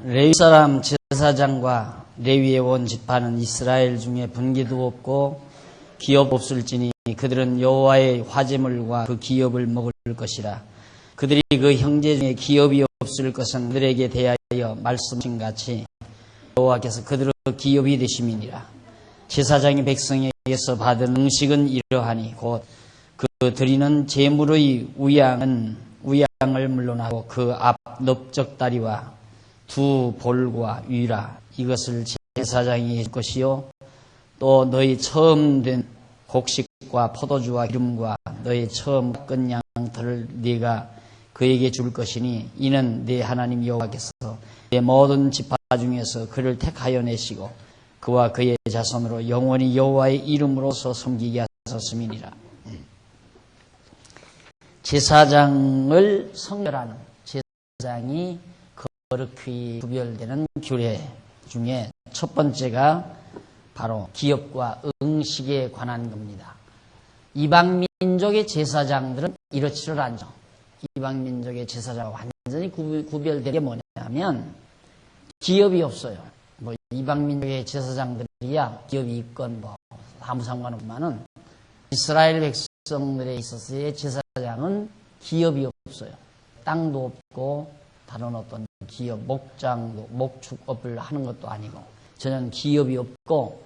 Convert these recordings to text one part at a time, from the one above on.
레위 사람 제사장과 레위의 온 지파는 이스라엘 중에 분기도 없고 기업 없을지니 그들은 여호와의 화제물과 그 기업을 먹을 것이라. 그들이 그 형제 중에 기업이 없을 것은 그들에게 대하여 말씀하신 같이 여호와께서 그들의 기업이 되심이니라. 제사장이 백성에게서 받은 음식은 이러하니 곧 그 드리는 제물의 우양을 물론하고 그 앞 넓적다리와 두 볼과 위라 이것을 제사장이 줄 것이요 또 너희 처음 된 곡식과 포도주와 기름과 너희 처음 끈 양털을 네가 그에게 줄 것이니 이는 네 하나님 여호와께서 내 모든 지파 중에서 그를 택하여 내시고 그와 그의 자손으로 영원히 여호와의 이름으로서 섬기게 하셨음이니라. 제사장을 성별하는 제사장이 거룩히 구별되는 규례 중에 첫 번째가 바로 기업과 응식에 관한 겁니다. 이방민족의 제사장들은 이렇지를 않죠. 이방민족의 제사장과 완전히 구별되는 게 뭐냐면 기업이 없어요. 뭐 이방민족의 제사장들이야 기업이 있건 뭐 아무 상관없지만은 이스라엘 백성들에 있어서의 제사장은 기업이 없어요. 땅도 없고 다른 어떤 기업, 목장도, 목축업을 하는 것도 아니고 전혀 기업이 없고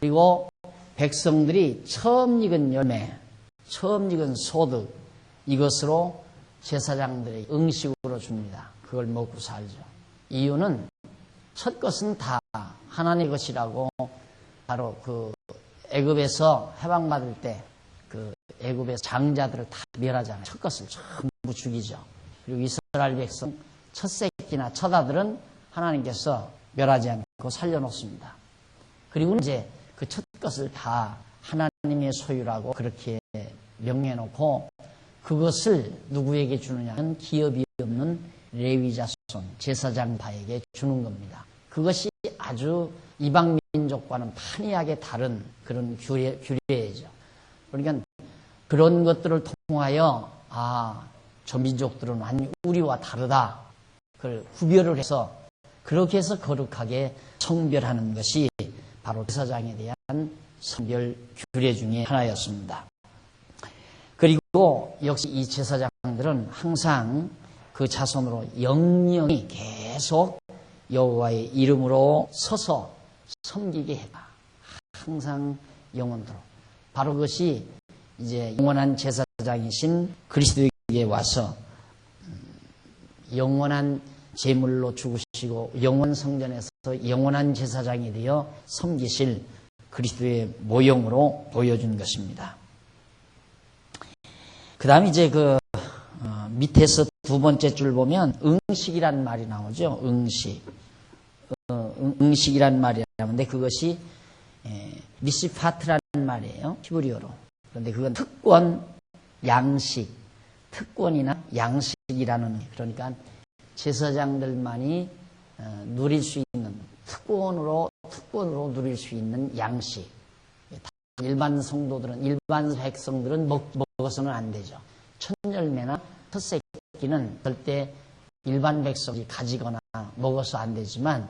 그리고 백성들이 처음 익은 열매, 처음 익은 소득 이것으로 제사장들의 응식으로 줍니다. 그걸 먹고 살죠. 이유는 첫 것은 다 하나님의 것이라고 바로 그 애굽에서 해방받을 때 그 애굽의 장자들을 다 멸하잖아요. 첫 것을 전부 죽이죠. 그리고 이스라엘 백성 첫 새끼나 첫 아들은 하나님께서 멸하지 않고 살려놓습니다. 그리고 이제 그 첫 것을 다 하나님의 소유라고 그렇게 명해놓고 그것을 누구에게 주느냐는 기업이 없는 레위 자손, 제사장파에게 주는 겁니다. 그것이 아주 이방 민족과는 판이하게 다른 그런 규례죠. 그러니까 그런 것들을 통하여 저 민족들은 완전히 우리와 다르다. 그걸 구별을 해서 그렇게 해서 거룩하게 성별하는 것이 바로 제사장에 대한 성별 규례 중에 하나였습니다. 그리고 역시 이 제사장들은 항상 그 자손으로 영영이 계속 여호와의 이름으로 서서 섬기게 해라. 항상 영원토록. 바로 그것이 이제 영원한 제사장이신 그리스도에게 와서 영원한 제물로 죽으시고 영원 성전에서 영원한 제사장이 되어 섬기실 그리스도의 모형으로 보여준 것입니다. 그 다음 이제 그 밑에서 두 번째 줄 보면 응식이란 말이 나오죠. 응식이란 말이 나오는데 그것이 미시파트라는 말이에요. 히브리어로. 그런데 그건 특권, 양식, 특권이나 양식이라는 그러니까 제사장들만이 누릴 수 있는 특권으로 누릴 수 있는 양식. 일반 성도들은 일반 백성들은 먹어서는 안 되죠. 첫 열매나 첫 새끼는 절대 일반 백성이 가지거나 먹어서 안 되지만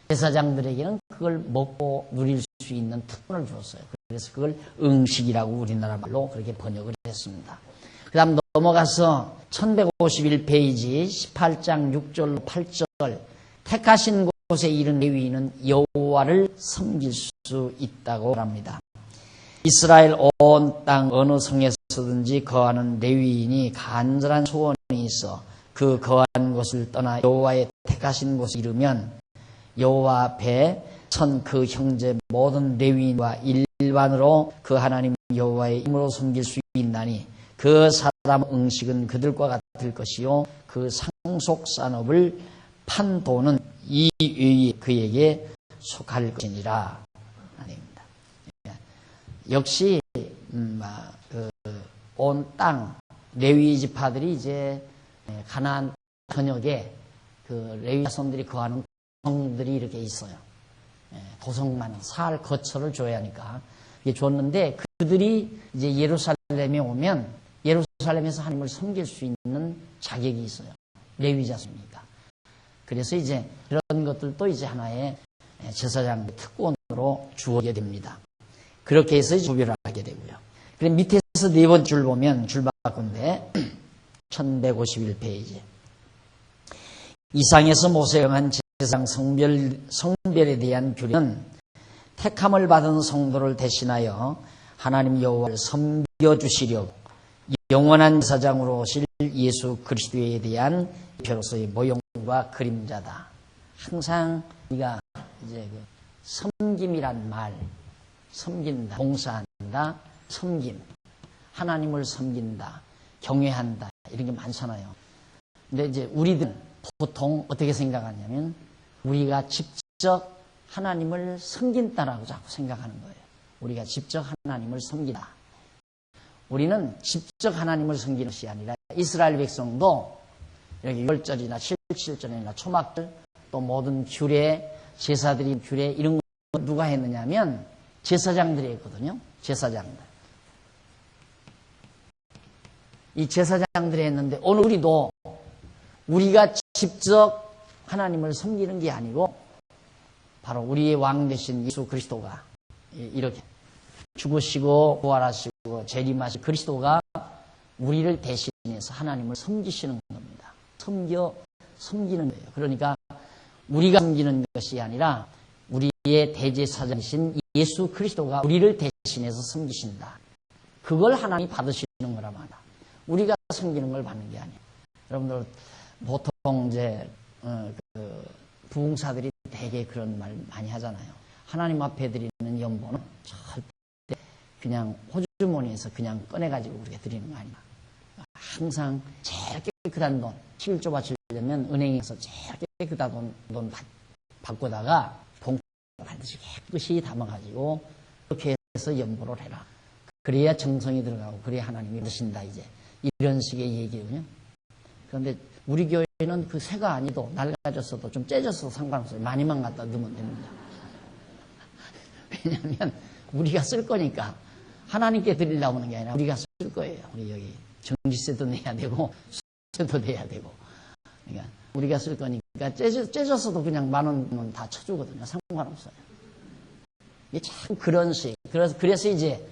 제사장들에게는 그걸 먹고 누릴 수 있는 특권을 주었어요. 그래서 그걸 응식이라고 우리나라 말로 그렇게 번역을 했습니다. 그 다음 넘어가서 1151페이지 18장 6절 8절 택하신 곳에 이른 레위인은 여호와를 섬길 수 있다고 합니다. 이스라엘 온 땅 어느 성에서든지 거하는 레위인이 간절한 소원이 있어 그 거한 곳을 떠나 여호와의 택하신 곳에 이르면 여호와 앞에 선 그 형제 모든 레위인과 일반으로 그 하나님 여호와의 이름으로 섬길 수 있나니 그 사람 응식은 그들과 같을 것이요 그 상속산업을 판 돈은 이 외에 그에게 속할 것이니라. 아닙니다. 역시 온 땅 레위 지파들이 이제 가나안 전역에 그 레위 자손들이 거하는 도성들이 이렇게 있어요. 도성만 살 거처를 줘야 하니까 이게 줬는데 그들이 이제 예루살렘에 오면 예루살렘에서 하나님을 섬길 수 있는 자격이 있어요. 레위 자손이니까. 그래서 이제 그런 것들도 이제 하나의 제사장 특권으로 주어지게 됩니다. 그렇게 해서 구별을 하게 되고요. 그리고 밑에서 네 번째 줄 보면 줄 바꾼데 1151페이지. 이상에서 모세가 한 제사장 성별에 대한 규례는 택함을 받은 성도를 대신하여 하나님 여호와를 섬겨주시려고 영원한 제사장으로 오실 예수 그리스도에 대한 표로서의 모형과 그림자다. 항상 우리가 이제 그 섬김이란 말, 섬긴다, 봉사한다, 섬김, 하나님을 섬긴다, 경외한다, 이런 게 많잖아요. 근데 이제 우리들은 보통 어떻게 생각하냐면 우리가 직접 하나님을 섬긴다라고 자꾸 생각하는 거예요. 우리가 직접 하나님을 섬긴다. 우리는 직접 하나님을 섬기는 것이 아니라 이스라엘 백성도 여기 6절이나 7절이나 초막들 또 모든 규례, 제사드린 규례 이런 거 누가 했느냐면 제사장들이 했거든요. 제사장들. 이 제사장들이 했는데 오늘 우리도 우리가 직접 하나님을 섬기는 게 아니고 바로 우리의 왕 되신 예수 그리스도가 이렇게 죽으시고 부활하시고 재림하신 그리스도가 우리를 대신해서 하나님을 섬기시는 겁니다. 섬기는 거예요. 그러니까 우리가 섬기는 것이 아니라 우리의 대제사장이신 예수 그리스도가 우리를 대신해서 섬기신다. 그걸 하나님이 받으시는 거라 말이야. 우리가 섬기는 걸 받는 게 아니에요. 여러분들 보통 이제 부흥사들이 되게 그런 말 많이 하잖아요. 하나님 앞에 드리는 연보는 절대 그냥 호주머니에서 그냥 꺼내가지고 우리가 드리는 거 아니야. 항상 제일 깨끗한 돈, 11조 바치려면 은행에서 제일 깨끗한 돈 바꾸다가 봉투 반드시 깨끗이 담아가지고 그렇게 해서 연보를 해라. 그래야 정성이 들어가고 그래야 하나님이 드신다 이제 이런 식의 얘기거든요. 그런데 우리 교회는 그 새가 아니도 낡아졌어도 좀 째졌어도 상관없어요. 많이만 갖다 넣으면 됩니다. 왜냐하면 우리가 쓸 거니까 하나님께 드리려고 하는 게 아니라 우리가 쓸 거예요. 우리 여기 정지세도 내야 되고 수세도 내야 되고 그러니까 우리가 쓸 거니까 째졌어도 그냥 10,000원은 다 쳐주거든요. 상관없어요. 이게 참 그런 식. 그래서 이제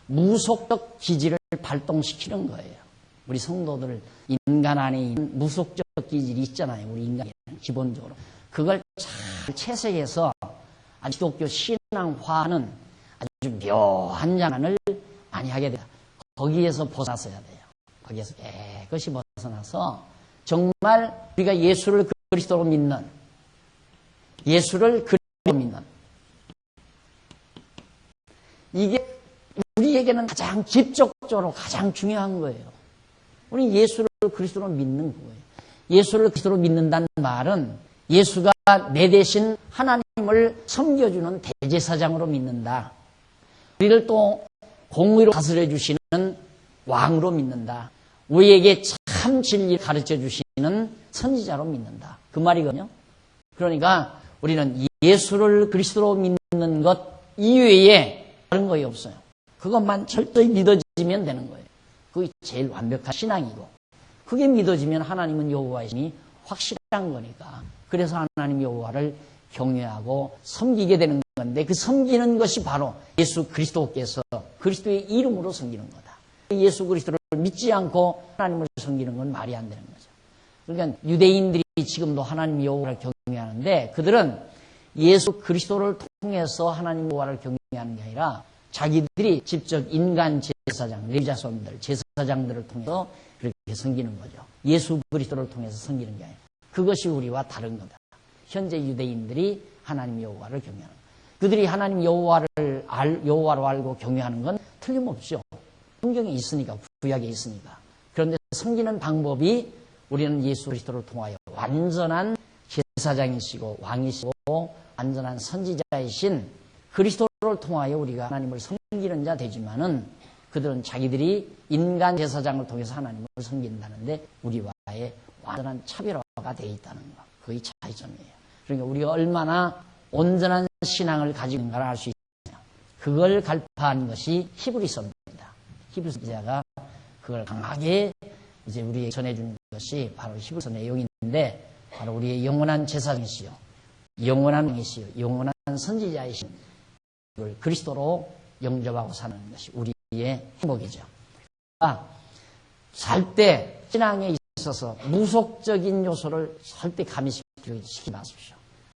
무속적 기질을 발동시키는 거예요. 우리 성도들 인간 안에 있는 무속적 기질이 있잖아요. 우리 인간에는 기본적으로. 그걸 잘 채색해서 아주 기독교 신앙화는 아주 묘한 장난을 많이 하게 돼요. 거기에서 벗어나서야 돼요. 거기에서 깨끗이 벗어나서 정말 우리가 예수를 그리스도로 믿는 예수를 그리스도로 믿는 이게 우리에게는 가장 직접적으로 가장 중요한 거예요. 우리 예수를 그리스도로 믿는 거예요. 예수를 그리스도로 믿는다는 말은 예수가 내 대신 하나님을 섬겨주는 대제사장으로 믿는다. 우리를 또 공의로 다스려 주시는 왕으로 믿는다. 우리에게 참 진리를 가르쳐 주시는 선지자로 믿는다. 그 말이거든요. 그러니까 우리는 예수를 그리스도로 믿는 것 이외에 다른 거이 없어요. 그것만 철저히 믿어지면 되는 거예요. 그게 제일 완벽한 신앙이고 그게 믿어지면 하나님은 여호와이심이 확실한 거니까 그래서 하나님 여호와를 경외하고 섬기게 되는 건데 그 섬기는 것이 바로 예수 그리스도께서 그리스도의 이름으로 섬기는 거다. 예수 그리스도를 믿지 않고 하나님을 섬기는 건 말이 안 되는 거죠. 그러니까 유대인들이 지금도 하나님 여호와를 경외하는데 그들은 예수 그리스도를 통해서 하나님 여호와를 경외하는 게 아니라 자기들이 직접 인간 제사장, 레위자손들, 제사장들을 통해서 그렇게 섬기는 거죠. 예수 그리스도를 통해서 섬기는 게 아니라 그것이 우리와 다른 거다. 현재 유대인들이 하나님 여호와를 경외하는 것. 그들이 하나님 여호와로 알고 경외하는 건 틀림없죠. 성경에 있으니까, 구약에 있으니까. 그런데 섬기는 방법이 우리는 예수 그리스도를 통하여 완전한 제사장이시고 왕이시고 완전한 선지자이신 그리스도를 통하여 우리가 하나님을 섬기는 자 되지만은 그들은 자기들이 인간 제사장을 통해서 하나님을 섬긴다는데 우리와의 완전한 차별화가 되어 있다는 것. 그게 차이점이에요. 그러니까 우리가 얼마나 온전한 신앙을 가지고 있는가를 알 수 있느냐. 그걸 갈파한 것이 히브리서입니다. 히브리서가 그걸 강하게 이제 우리에게 전해주는 것이 바로 히브리서 내용인데 바로 우리의 영원한 제사장이시요, 영원한 왕이시요, 영원한 선지자이신 그리스도로 영접하고 사는 것이 우리의 행복이죠. 살 때 신앙에 있어서 무속적인 요소를 절대 가미시키지 마십시오.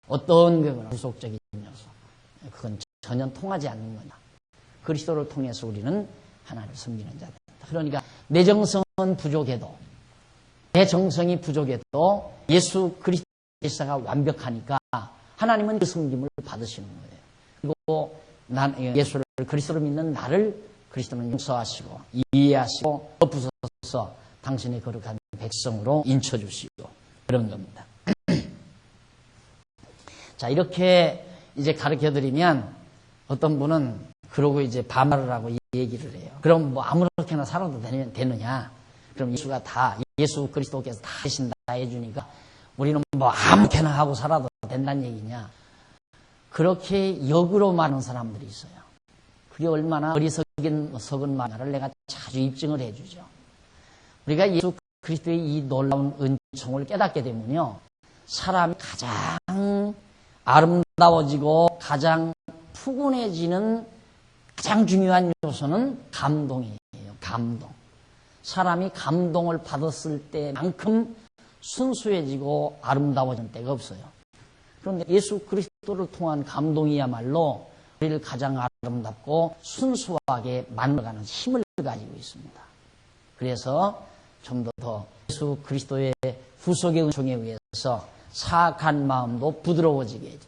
어떤 경우나 무속적인 요소, 그건 전혀 통하지 않는 거다. 그리스도를 통해서 우리는 하나님을 섬기는 자다. 그러니까 내 정성은 부족해도, 내 정성이 부족해도 예수 그리스도의 제사가 완벽하니까 하나님은 그 섬김을 받으시는 거예요. 그리고 예수를, 그리스도를 믿는 나를 그리스도는 용서하시고 이해하시고 덮으셔서 당신의 거룩한 백성으로 인쳐주시고 그런 겁니다. 자, 이렇게 이제 가르쳐드리면 어떤 분은 그러고 이제 반말을 하고 이 얘기를 해요. 그럼 뭐 아무렇게나 살아도 되느냐? 그럼 예수가 다, 예수 그리스도께서 다 대신 다 해주니까 우리는 뭐 아무렇게나 하고 살아도 된다는 얘기냐? 그렇게 역으로 말하는 사람들이 있어요. 그게 얼마나 어리석은 말을 내가 자주 입증을 해주죠. 우리가 예수 그리스도의 이 놀라운 은총을 깨닫게 되면요, 사람이 가장 아름다워지고 가장 푸근해지는 가장 중요한 요소는 감동이에요. 감동. 사람이 감동을 받았을 때만큼 순수해지고 아름다워진 때가 없어요. 그런데 예수 그리스도를 통한 감동이야말로 우리를 가장 아름답고 순수하게 만들어가는 힘을 가지고 있습니다. 그래서 좀 더 예수 그리스도의 구속의 은총에 의해서 사악한 마음도 부드러워지게 되고,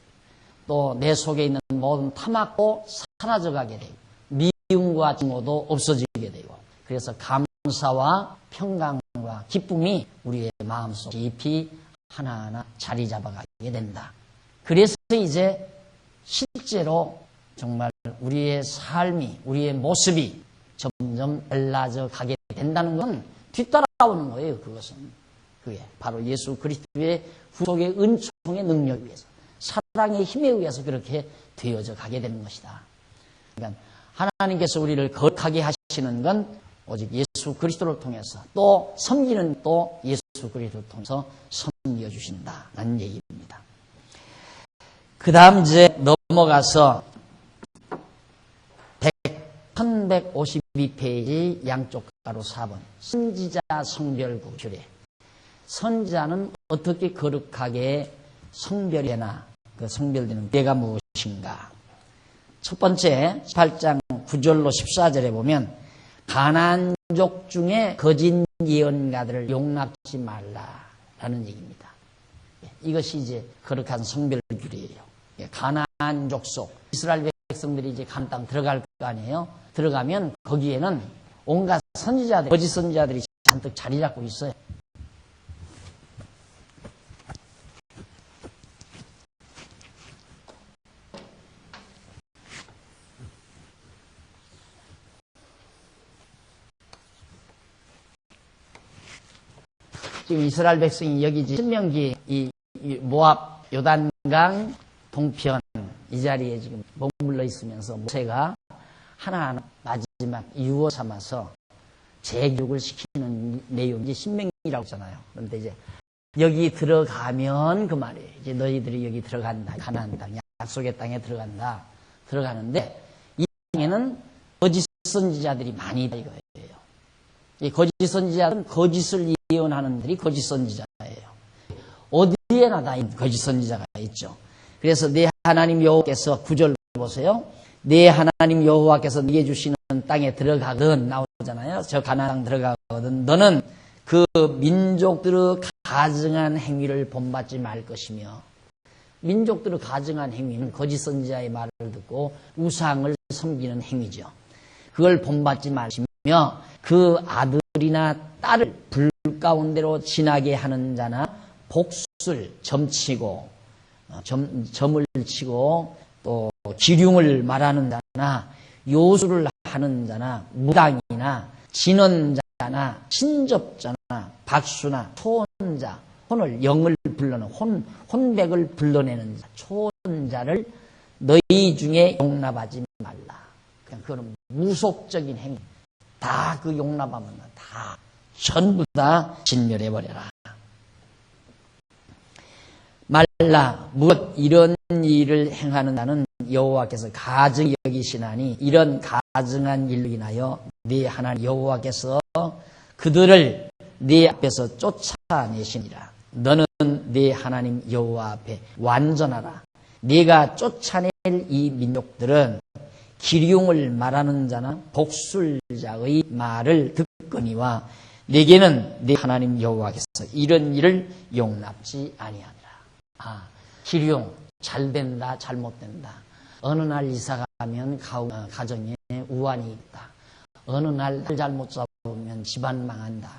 또 내 속에 있는 모든 탐악도 사라져가게 되고, 미움과 증오도 없어지게 되고, 그래서 감사와 평강과 기쁨이 우리의 마음속 깊이 하나하나 자리 잡아가게 된다. 그래서 이제 실제로 정말 우리의 삶이, 우리의 모습이 점점 달라져 가게 된다는 건 뒤따라오는 거예요. 그게 바로 예수 그리스도의 구속의 은총의 능력에 의해서, 사랑의 힘에 의해서 그렇게 되어져 가게 되는 것이다. 그러니까 하나님께서 우리를 거룩하게 하시는 건 오직 예수 그리스도를 통해서, 또 섬기는 또 예수 그리스도를 통해서 섬겨 주신다는 얘기입니다. 그 다음 이제 넘어가서 1152페이지 양쪽 가로 4번 선지자 성별구 규례. 선지자는 어떻게 거룩하게 성별되나, 그 성별되는 규례가 무엇인가. 첫 번째 18장 9절로 14절에 보면 가나안족 중에 거짓 예언가들을 용납지 말라라는 얘기입니다. 이것이 이제 거룩한 성별 규례예요. 가나안 족속 이스라엘 백성들이 이제 가나안 땅 들어갈 거 아니에요. 들어가면 거기에는 온갖 선지자들, 거짓 선지자들이 잔뜩 자리 잡고 있어요. 지금 이스라엘 백성이 여기 신명기 이 모압 요단강 동편 이 자리에 지금 머물러 있으면서 모세가 하나하나 마지막 유언 삼아서 재교육을 시키는 내용이 신명기라고 했잖아요. 그런데 이제 여기 들어가면 그 말이에요. 이제 너희들이 여기 들어간다. 가나안 땅, 약속의 땅에 들어간다. 들어가는데 이 땅에는 거짓 선지자들이 많이 있다 이거예요. 이 거짓 선지자들은 거짓을 예언하는 들이 거짓 선지자예요. 어디에나 다 거짓 선지자가 있죠. 그래서 내 하나님 여호와께서 9절 보세요. 내 하나님 여호와께서 네게 주시는 땅에 들어가거든 나오잖아요. 저 가나안 땅 들어가거든 너는 그 민족들의 가증한 행위를 본받지 말 것이며, 민족들의 가증한 행위는 거짓 선지자의 말을 듣고 우상을 섬기는 행위죠. 그걸 본받지 마시며 그 아들이나 딸을 불 가운데로 지나게 하는 자나 복술, 점치고 점을 치고 또 기륭을 말하는 자나 요술을 하는 자나 무당이나 진언자나 신접자나 박수나 초혼자, 혼을 영을 불러내는 혼백을 불러내는 자, 초혼자를 너희 중에 용납하지 말라. 그냥 그건 무속적인 행위. 다 그 용납하면 다 전부 다 진멸해버려라. 말라 무엇 이런 일을 행하는 나는 여호와께서 가증히 여기시나니 이런 가증한 일로 인하여 네 하나님 여호와께서 그들을 네 앞에서 쫓아내시니라. 너는 네 하나님 여호와 앞에 완전하라. 네가 쫓아낼 이 민족들은 기륭을 말하는 자나 독술자의 말을 듣거니와 내게는 네 하나님 여호와께서 이런 일을 용납지 아니하니라. 기륭 잘된다 잘못된다. 어느 날 이사 가면 가정에 우환이 있다. 어느 날 잘못 잡으면 집안 망한다.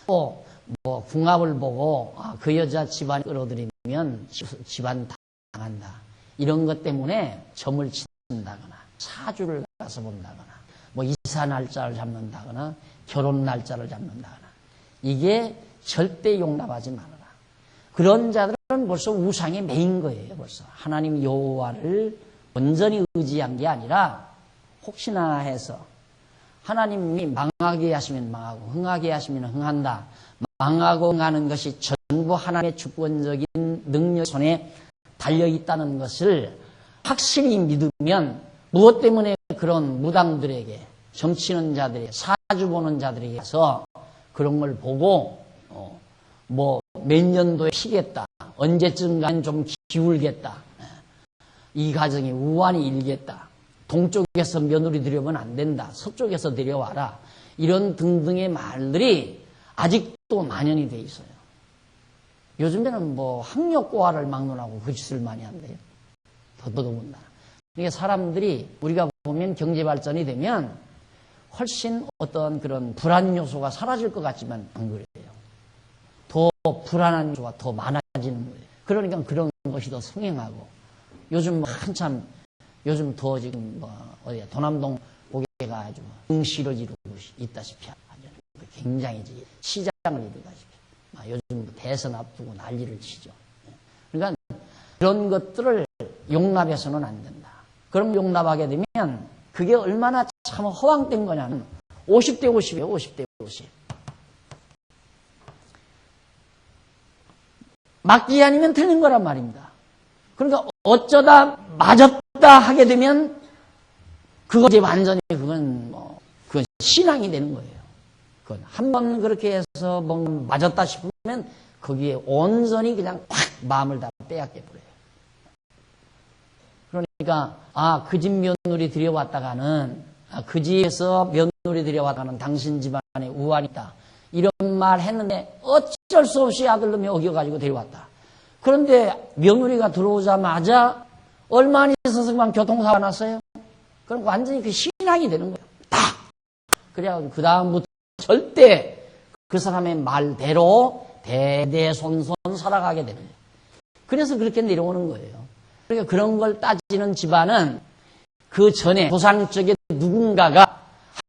또 뭐 궁합을 보고 그 여자 집안 끌어들이면 집안 당한다. 이런 것 때문에 점을 친다거나 사주를 가서 본다거나 뭐 이사 날짜를 잡는다거나 결혼 날짜를 잡는다거나 이게 절대 용납하지 말아라. 그런 자들은 벌써 우상에 매인 거예요. 벌써 하나님 여호와를 온전히 의지한 게 아니라 혹시나 해서 하나님이 망하게 하시면 망하고 흥하게 하시면 흥한다. 망하고 흥하는 것이 전부 하나님의 주권적인 능력 손에 달려있다는 것을 확실히 믿으면 무엇 때문에 그런 무당들에게 점치는 자들에게 사주 보는 자들에게서 그런 걸 보고 뭐 몇 년도에 피겠다. 언제쯤간 좀 기울겠다. 이 가정이 우환이 일겠다. 동쪽에서 며느리 들여오면 안 된다. 서쪽에서 데려와라. 이런 등등의 말들이 아직도 만연이 돼 있어요. 요즘에는 뭐 학력고하를 막론하고 그 짓을 많이 한대요. 더더군다나. 그러니까 사람들이 우리가 보면 경제 발전이 되면 훨씬 어떤 그런 불안 요소가 사라질 것 같지만 안 그래요. 더 불안한 요소가 더 많아지는 거예요. 그러니까 그런 것이 더 성행하고 요즘 한참 요즘 더 지금 뭐 어디야 도남동 고개가 아주 응시를 이루고 있다시피 굉장히 시장을 이루다시피 요즘 대선 앞두고 난리를 치죠. 그러니까 그런 것들을 용납해서는 안 된다. 그럼 용납하게 되면 그게 얼마나 참 허황된 거냐면 50대 50이에요. 50대 50. 맞기 아니면 틀린 거란 말입니다. 그러니까 어쩌다 맞았다 하게 되면 그거 이제 완전히 그건 신앙이 되는 거예요. 그건 한번 그렇게 해서 뭐 맞았다 싶으면 거기에 온전히 그냥 확 마음을 다 빼앗겨 버려요. 그러니까 그 집 며느리 들여왔다가는 그 집에서 며느리 들여왔다가는 당신 집안에 우환이 있다. 이런 말 했는데 어쩔 수 없이 아들놈이 어겨가지고 데려왔다. 그런데 며느리가 들어오자마자 얼마 안 있어서 그만 교통사고가 났어요. 그럼 완전히 그 신앙이 되는 거예요. 딱! 그래가지고 그 다음부터 절대 그 사람의 말대로 대대손손 살아가게 되는 거예요. 그래서 그렇게 내려오는 거예요. 그러니까 그런 걸 따지는 집안은 그 전에 조상 쪽에 누군가가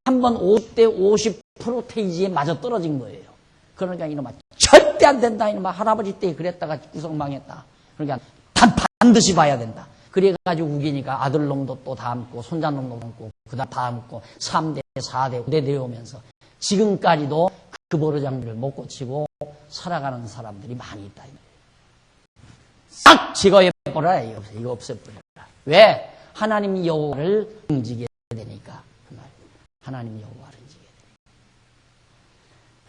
한번 50대 50% 테이지에 맞아 떨어진 거예요. 그러니까 이놈아 절대 안 된다. 이놈아 할아버지 때 그랬다가 구성 망했다. 그러니까 반드시 봐야 된다. 그래가지고 우기니까 아들놈도 또 담고 손자놈도 담고 그 다음 담고 3대 4대 5대 내려오면서 지금까지도 그 버르장들을 못 고치고 살아가는 사람들이 많이 있다. 싹 제거해버려라. 이거 없애버려라. 왜? 하나님 여호와를 응지게 되니까. 그 말. 하나님 여호와를 응지게 되니까.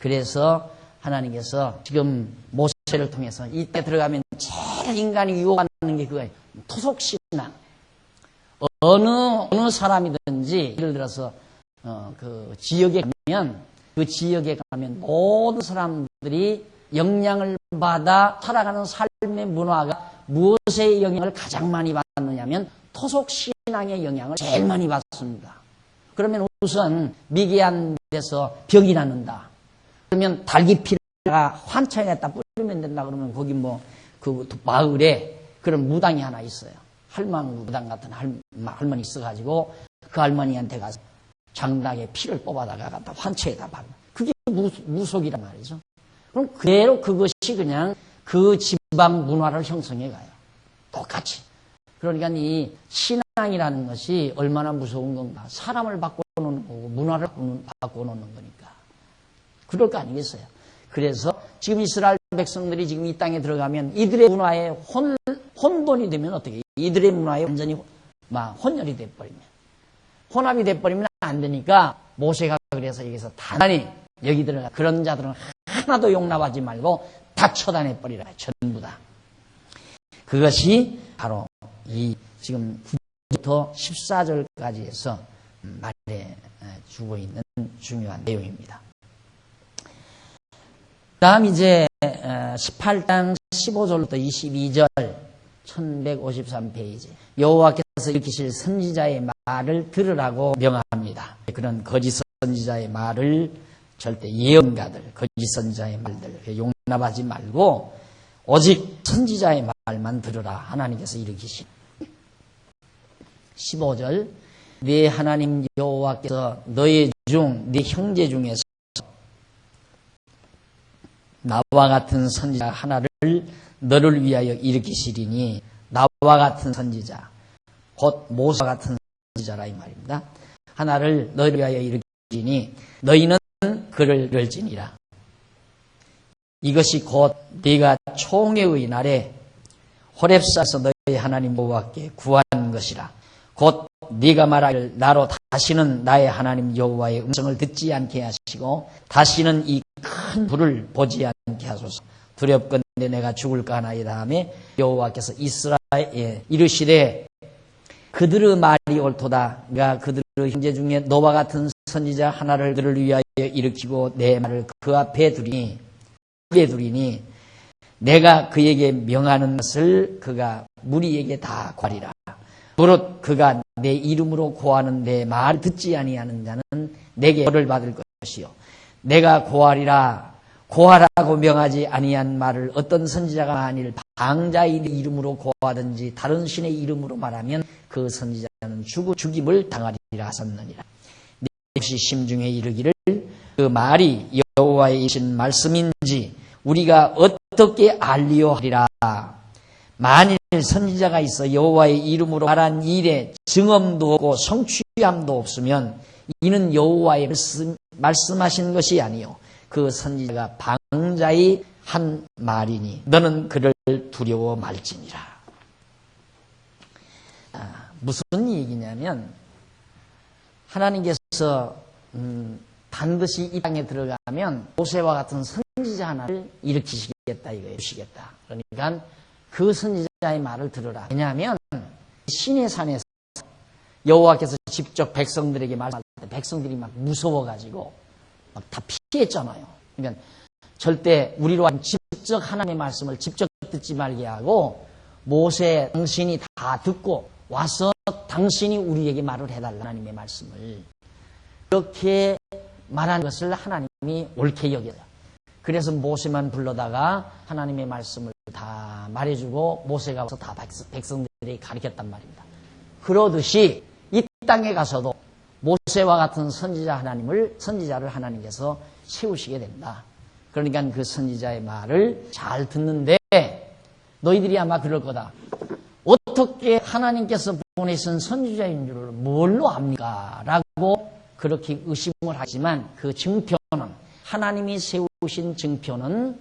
그래서 하나님께서 지금 모세를 통해서 이때 들어가면 제일 인간이 유혹하는 게 그거예요. 토속신앙. 어느 사람이든지 예를 들어서 그 지역에 가면 그 지역에 가면 모든 사람들이 영향을 받아 살아가는 삶의 문화가 무엇의 영향을 가장 많이 받느냐면 토속신앙의 영향을 제일 많이 받습니다. 그러면 우선 미개한 데서 병이 낫는다. 그러면 달기피가 환청에다 뿌리면 된다. 그러면 거기 그 마을에 그런 무당이 하나 있어요. 할망 무당 같은 할머니 있어가지고 그 할머니한테 가서 장닭에 피를 뽑아다가 갖다 환청에다 박는. 그게 무속이란 말이죠. 그럼 그대로 그것이 그냥 그 지방 문화를 형성해 가요. 똑같이. 그러니까 이 신앙이라는 것이 얼마나 무서운 건가. 사람을 바꿔놓는 거고 문화를 바꿔놓는 거니까. 그럴 거 아니겠어요. 그래서 지금 이스라엘 백성들이 지금 이 땅에 들어가면 이들의 문화에 혼돈이 되면 어떻게 해요? 이들의 문화에 완전히 혼혈이 돼버리면, 혼합이 돼버리면 안 되니까 모세가 그래서 여기서 단단히 여기 들어가 그런 자들은 하나도 용납하지 말고 다 처단해버리라. 전부 다. 그것이 바로 이 지금 9절부터 14절까지 해서 말해 주고 있는 중요한 내용입니다. 그 다음 이제 18장 15절부터 22절 1153페이지 여호와께서 일으키실 선지자의 말을 들으라고 명합니다. 그런 거짓 선지자의 말을 절대 예언가들, 거짓 선지자의 말들 용납하지 말고 오직 선지자의 말만 들으라. 하나님께서 일으키신 15절 네 하나님 여호와께서 너의 중, 네 형제 중에서 나와 같은 선지자 하나를 너를 위하여 일으키시리니 나와 같은 선지자 곧 모세와 같은 선지자라 이 말입니다. 하나를 너를 위하여 일으키시니 너희는 그를 열지니라. 이것이 곧 네가 총회의 날에 호렙산에서 너희 하나님 여호와께 구한 것이라. 곧 네가 말하길 나로 다시는 나의 하나님 여호와의 음성을 듣지 않게 하시고 다시는 이 큰 불을 보지 않게 하소서. 두렵건대 내가 죽을까 하나이다 하며 여호와께서 이스라엘에 이르시되 그들의 말이 옳도다. 내가 그들의 형제 중에 너와 같은 선지자 하나를 그들을 위하여 일으키고 내 말을 그 앞에 두리니 내가 그에게 명하는 것을 그가 무리에게 다 고하리라. 무릇 그가 내 이름으로 고하는 내 말을 듣지 아니하는 자는 내게 벌을 받을 것이요 내가 고하라고 명하지 아니한 말을 어떤 선지자가 만일 방자의 이름으로 고하든지 다른 신의 이름으로 말하면 그 선지자는 죽임을 당하리라 하셨느니라. 내 역시 심중에 이르기를 그 말이 여호와의 이신 말씀인지 우리가 어떻게 알리요 하리라. 만일 선지자가 있어 여호와의 이름으로 말한 일에 증언도 없고 성취함도 없으면 이는 여호와의 말씀하신 것이 아니요 그 선지자가 방자의 한 말이니 너는 그를 두려워 말지니라. 무슨 얘기냐면 하나님께서 반드시 이 땅에 들어가면 모세와 같은 선지자 하나를 일으키시겠다 이거예요. 주시겠다. 그러니까 그 선지자의 말을 들으라. 왜냐하면 시내 산에서 여호와께서 직접 백성들에게 말할 때 백성들이 막 무서워가지고 막 다 피했잖아요. 그러니까 절대 우리로 하여금 직접 하나님의 말씀을 직접 듣지 말게 하고 모세 당신이 다 듣고 와서 당신이 우리에게 말을 해달라. 하나님의 말씀을 그렇게 말한 것을 하나님이 옳게 여겨요. 그래서 모세만 불러다가 하나님의 말씀을 다 말해주고 모세가 와서 다 백성들에게 가르쳤단 말입니다. 그러듯이 이 땅에 가서도 모세와 같은 선지자를 하나님께서 세우시게 된다. 그러니까 그 선지자의 말을 잘 듣는데 너희들이 아마 그럴 거다. 어떻게 하나님께서 보내신 선지자인 줄을 뭘로 압니까? 라고 그렇게 의심을 하지만 그 증표는 하나님이 세우신 증표는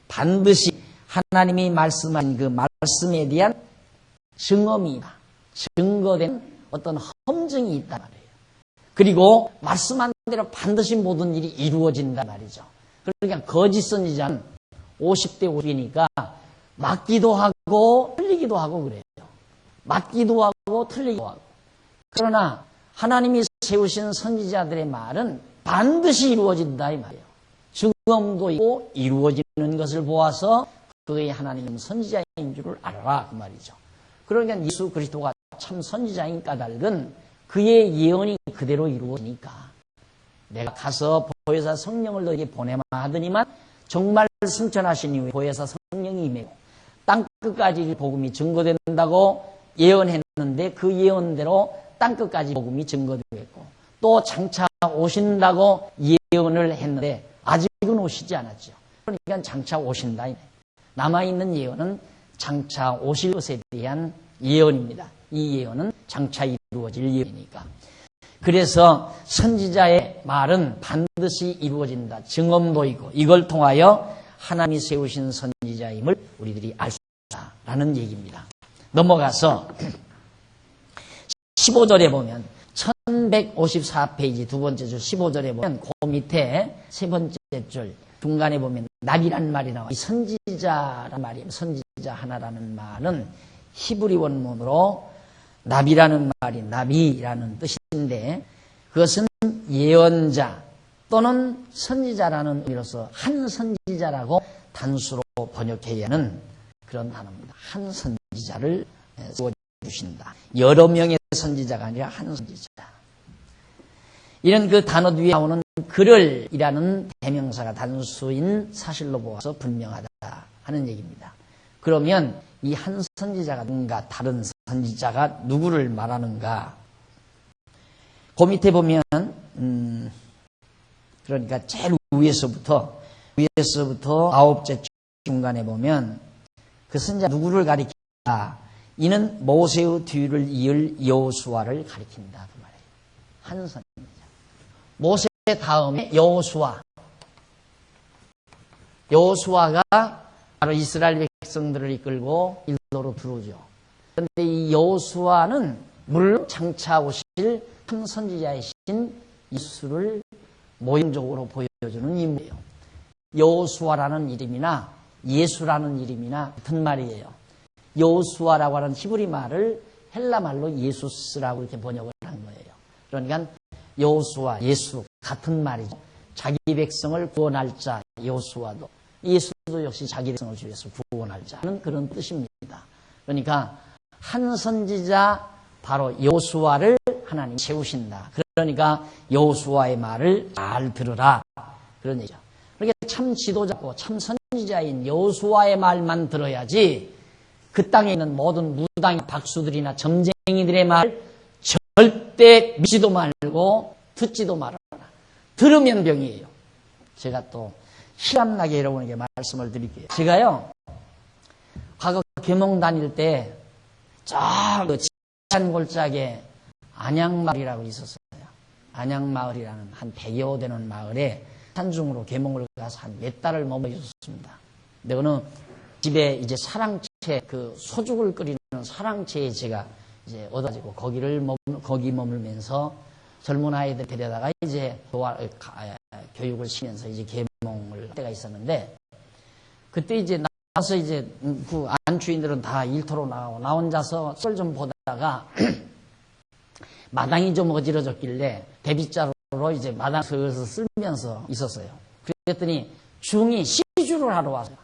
반드시 하나님이 말씀한 그 말씀에 대한 증거된 어떤 검증이 있단 말이에요. 그리고 말씀한 대로 반드시 모든 일이 이루어진단 말이죠. 그러니까 거짓 선지자는 50대 50이니까 맞기도 하고 틀리기도 하고 그래요. 맞기도 하고 틀리기도 하고. 그러나 하나님이 세우신 선지자들의 말은 반드시 이루어진다 이 말이에요. 증언도 있고 이루어지는 것을 보아서 그의 하나님은 선지자인 줄을 알아라 그 말이죠. 그러니까 예수 그리스도가 참 선지자인 까닭은 그의 예언이 그대로 이루어지니까 내가 가서 보혜사 성령을 너에게 보내마 하더니만 정말 승천하신 이후에 보혜사 성령이 임하고 땅끝까지 복음이 증거된다고 예언했는데 그 예언대로 땅끝까지 복음이 증거되고 또 장차 오신다고 예언을 했는데 아직은 오시지 않았죠. 그러니까 장차 오신다. 남아있는 예언은 장차 오실 것에 대한 예언입니다. 이 예언은 장차 이루어질 예언이니까. 그래서 선지자의 말은 반드시 이루어진다. 증언도 있고 이걸 통하여 하나님이 세우신 선지자임을 우리들이 알 수 있다라는 얘기입니다. 넘어가서 15절에 보면 1154페이지 두 번째 줄 15절에 보면 그 밑에 세 번째 줄 중간에 보면 나비란 말이 나와요. 이 선지자란 말이에요. 선지자 하나라는 말은 히브리 원문으로 나비라는 말이 나비라는 뜻인데 그것은 예언자 또는 선지자라는 의미로서 한 선지자라고 단수로 번역해야 하는 그런 단어입니다. 한 선지자를 주신다. 여러 명의 선지자가 아니라 한 선지자. 이런 그 단어 뒤에 나오는 그를이라는 대명사가 단수인 사실로 보아서 분명하다 하는 얘기입니다. 그러면 이 한 선지자가 누군가 다른 선지자가 누구를 말하는가? 그 밑에 보면 그러니까 제일 위에서부터 아홉째 중간에 보면 그 선지자 누구를 가리킨다. 이는 모세의 뒤를 이을 여호수아를 가리킨다 그 말이에요. 한 선지자. 모세 다음에 여호수아가 바로 이스라엘 백성들을 이끌고 일로로 들어오죠. 그런데 이 여호수아는 물론 장차 오실 한 선지자이신 예수를 모형적으로 보여주는 인물이에요. 여호수아라는 이름이나 예수라는 이름이나 같은 말이에요. 여호수아라고 하는 히브리 말을 헬라 말로 예수스라고 이렇게 번역을 한 거예요. 그러니까 여호수아, 예수 같은 말이죠. 자기 백성을 구원할 자 여호수아도 예수도 역시 자기 백성을 위해서 구원할 자는 그런 뜻입니다. 그러니까 한 선지자 바로 여호수아를 하나님이 세우신다. 그러니까 여호수아의 말을 잘 들으라 그런 얘기죠. 그러니까 참 지도자고 참 선지자인 여호수아의 말만 들어야지 그 땅에 있는 모든 무당의 박수들이나 점쟁이들의 말 절대 믿지도 말고 듣지도 말아라. 들으면 병이에요. 제가 또 실감나게 여러분에게 말씀을 드릴게요. 제가요 과거 계몽 다닐 때 저그 지한 골짜기에 안양마을이라고 있었어요. 안양마을이라는 한 100여 되는 마을에 산중으로 계몽을 가서 한 몇 달을 머물러 있었습니다. 근데 어느 집에 이제 사랑채 그 소죽을 끓이는 사랑채에 제가 이제 얻어가지고 거기 머물면서 젊은 아이들 데려다가 이제 교육을 시면서 이제 계몽을 할 때가 있었는데 그때 이제 나와서 이제 그 안주인들은 다 일터로 나가고 나 혼자서 썰 좀 보다가 마당이 좀 어지러졌길래 대빗자루로 이제 마당 슬슬 쓸면서 있었어요. 그랬더니 중이 시주를 하러 왔어요.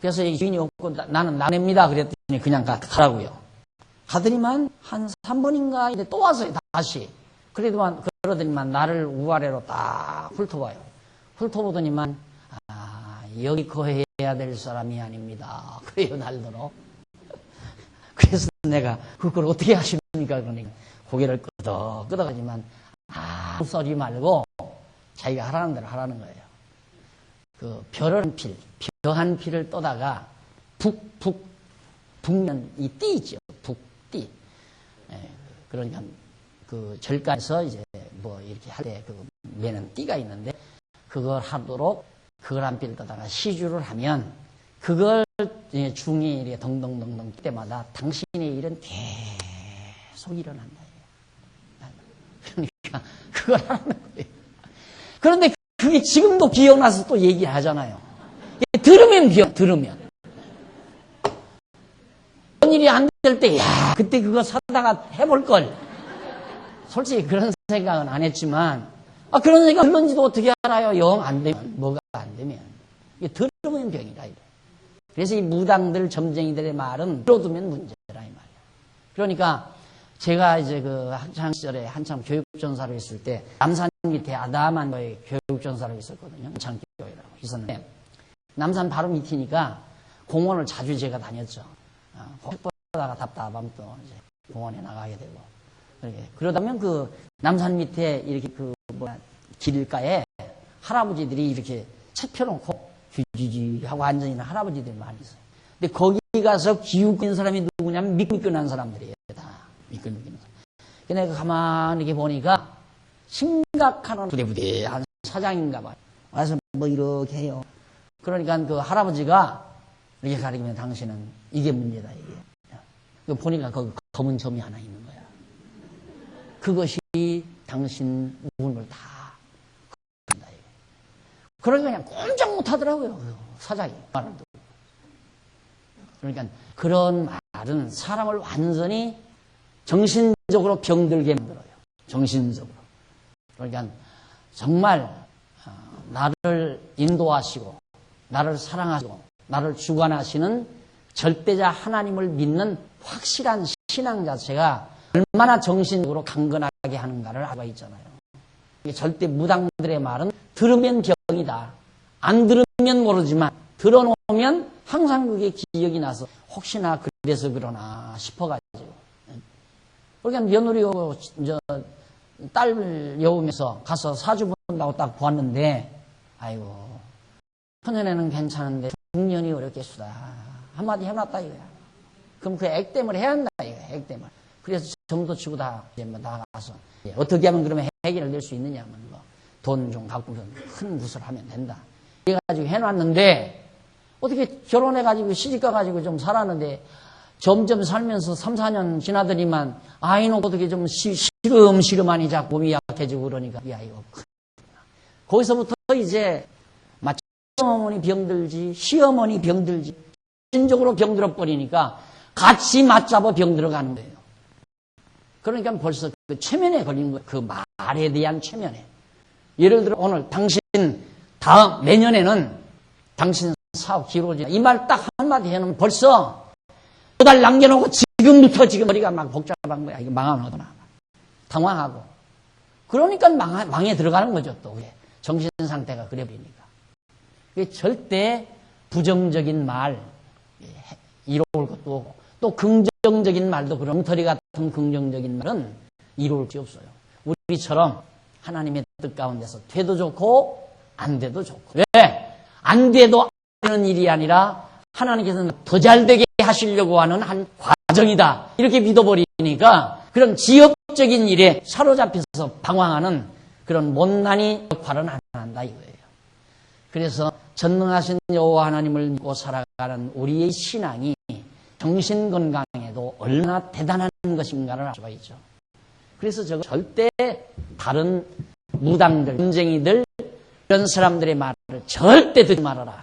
그래서 이 주인이 없고 나는 나냅니다 그랬더니 그냥 가라고요. 가더니만 한 3번인가 이제 또 왔어요. 다시. 그러더니만 나를 우아래로 딱 훑어봐요. 훑어보더니만 여기 거해야 될 사람이 아닙니다. 그래요 날더러. 그래서 내가 그걸 어떻게 하십니까? 그러니까 고개를 끄덕끄덕하지만 소리 말고 자기가 하라는 대로 하라는 거예요. 그 벼 한 필을 떠다가 북면 이 띠 있죠. 북띠. 그러니까 그 절간에서 이제 뭐 이렇게 할 때 그 매는 띠가 있는데 그걸 하도록 그걸 한 필을 떠다가 시주를 하면 그걸 중이 이렇게 덩덩덩덩 때마다 당신의 일은 계속 일어난다. 그러니까 그걸 하는 거예요. 그런데 그게 지금도 기어나서 또 얘기하잖아요. 들으면 들으면. 그런 일이 안 될 때, 그때 그거 사다가 해볼 걸. 솔직히 그런 생각은 안 했지만, 그런 생각 들는지도 어떻게 알아요? 영 안 되면, 뭐가 안 되면. 이게 들으면 병이다, 이래. 그래서 이 무당들, 점쟁이들의 말은 들어두면 문제라, 이 말이야. 그러니까, 제가 이제 그 학창 시절에 한참 교육전사로 있을 때, 남산 밑에 아담한거에 교육전사로 있었거든요. 한창교회라고 있었는데, 남산 바로 밑이니까 공원을 자주 제가 다녔죠. 책 보다가 답답하면 또 이제 공원에 나가게 되고. 그러다면 그 남산 밑에 이렇게 길가에 할아버지들이 이렇게 책 펴놓고 쥐쥐쥐 하고 앉아있는 할아버지들이 많이 있어요. 근데 거기 가서 기웃거리는 사람이 누구냐면 미끈미끈한 사람들이에요. 다 미끈미끈한 사람. 내가 가만히 이렇게 보니까 심각한 부대부대한 사장인가 봐요. 와서 뭐 이렇게 해요. 그러니까 그 할아버지가 이렇게 가리키면 당신은 이게 문제다, 이게. 보니까 거기 검은 점이 하나 있는 거야. 그것이 당신 운을 다 건다, 이게. 그러니까 그냥 꼼짝 못 하더라고요, 그 사장이. 말을 듣고. 그러니까 그런 말은 사람을 완전히 정신적으로 병들게 만들어요. 정신적으로. 그러니까 정말 나를 인도하시고 나를 사랑하시고 나를 주관하시는 절대자 하나님을 믿는 확실한 신앙 자체가 얼마나 정신적으로 강건하게 하는가를 알고 있잖아요. 절대 무당들의 말은 들으면 병이다. 안 들으면 모르지만 들어놓으면 항상 그게 기억이 나서 혹시나 그래서 그러나 싶어가지고. 그러니까 며느리 딸 여우면서 가서 사주 본다고 딱 보았는데, 아이고, 초년에는 괜찮은데 중년이 어렵겠수다. 한마디 해놨다 이거야. 그럼 그 액땜을 해야 한다 이거야, 액땜을. 그래서 점도 치고 다 이제 뭐 나가서 어떻게 하면 그러면 해결을 낼 수 있느냐면 뭐 돈 좀 갖고 큰 굿을 하면 된다. 그래가지고 해놨는데 어떻게 결혼해가지고 시집가가지고 좀 살았는데 점점 살면서 3, 4년 지나더니만 아이는 어떻게 좀 시름시름하니 자꾸 몸이 약해지고 그러니까 야 이거 거기서부터 이제 마치 어머니 병들지 시어머니 병들지 신적으로 병들어 버리니까 같이 맞잡아 병들어가는 거예요. 그러니까 벌써 그 최면에 걸린 거예요. 그 말에 대한 최면에. 예를 들어 오늘 당신 다음 내년에는 당신 사업 기록이야. 이 말 딱 한마디 해놓으면 벌써 2달 남겨놓고 지금부터 지금 머리가 막 복잡한 거야. 이거 망하거나 당황하고. 그러니까 망에 들어가는 거죠. 또 정신 상태가 그래 버리니까. 절대 부정적인 말 이로울 것도 없고 또 긍정적인 말도 그런 엉터리 같은 긍정적인 말은 이로울 게 없어요. 우리처럼 하나님의 뜻 가운데서 돼도 좋고 안 돼도 좋고. 왜? 안 돼도 하는 일이 아니라 하나님께서는 더 잘되게 하시려고 하는 한 과정이다. 이렇게 믿어버리니까 그런 지역적인 일에 사로잡혀서 방황하는 그런 못난이 역할은 안 한다 이거예요. 그래서 전능하신 여호와 하나님을 믿고 살아가는 우리의 신앙이 정신건강에도 얼마나 대단한 것인가를 알 수가 있죠. 그래서 저거 절대 다른 무당들, 분쟁이들 이런 사람들의 말을 절대 듣지 말아라.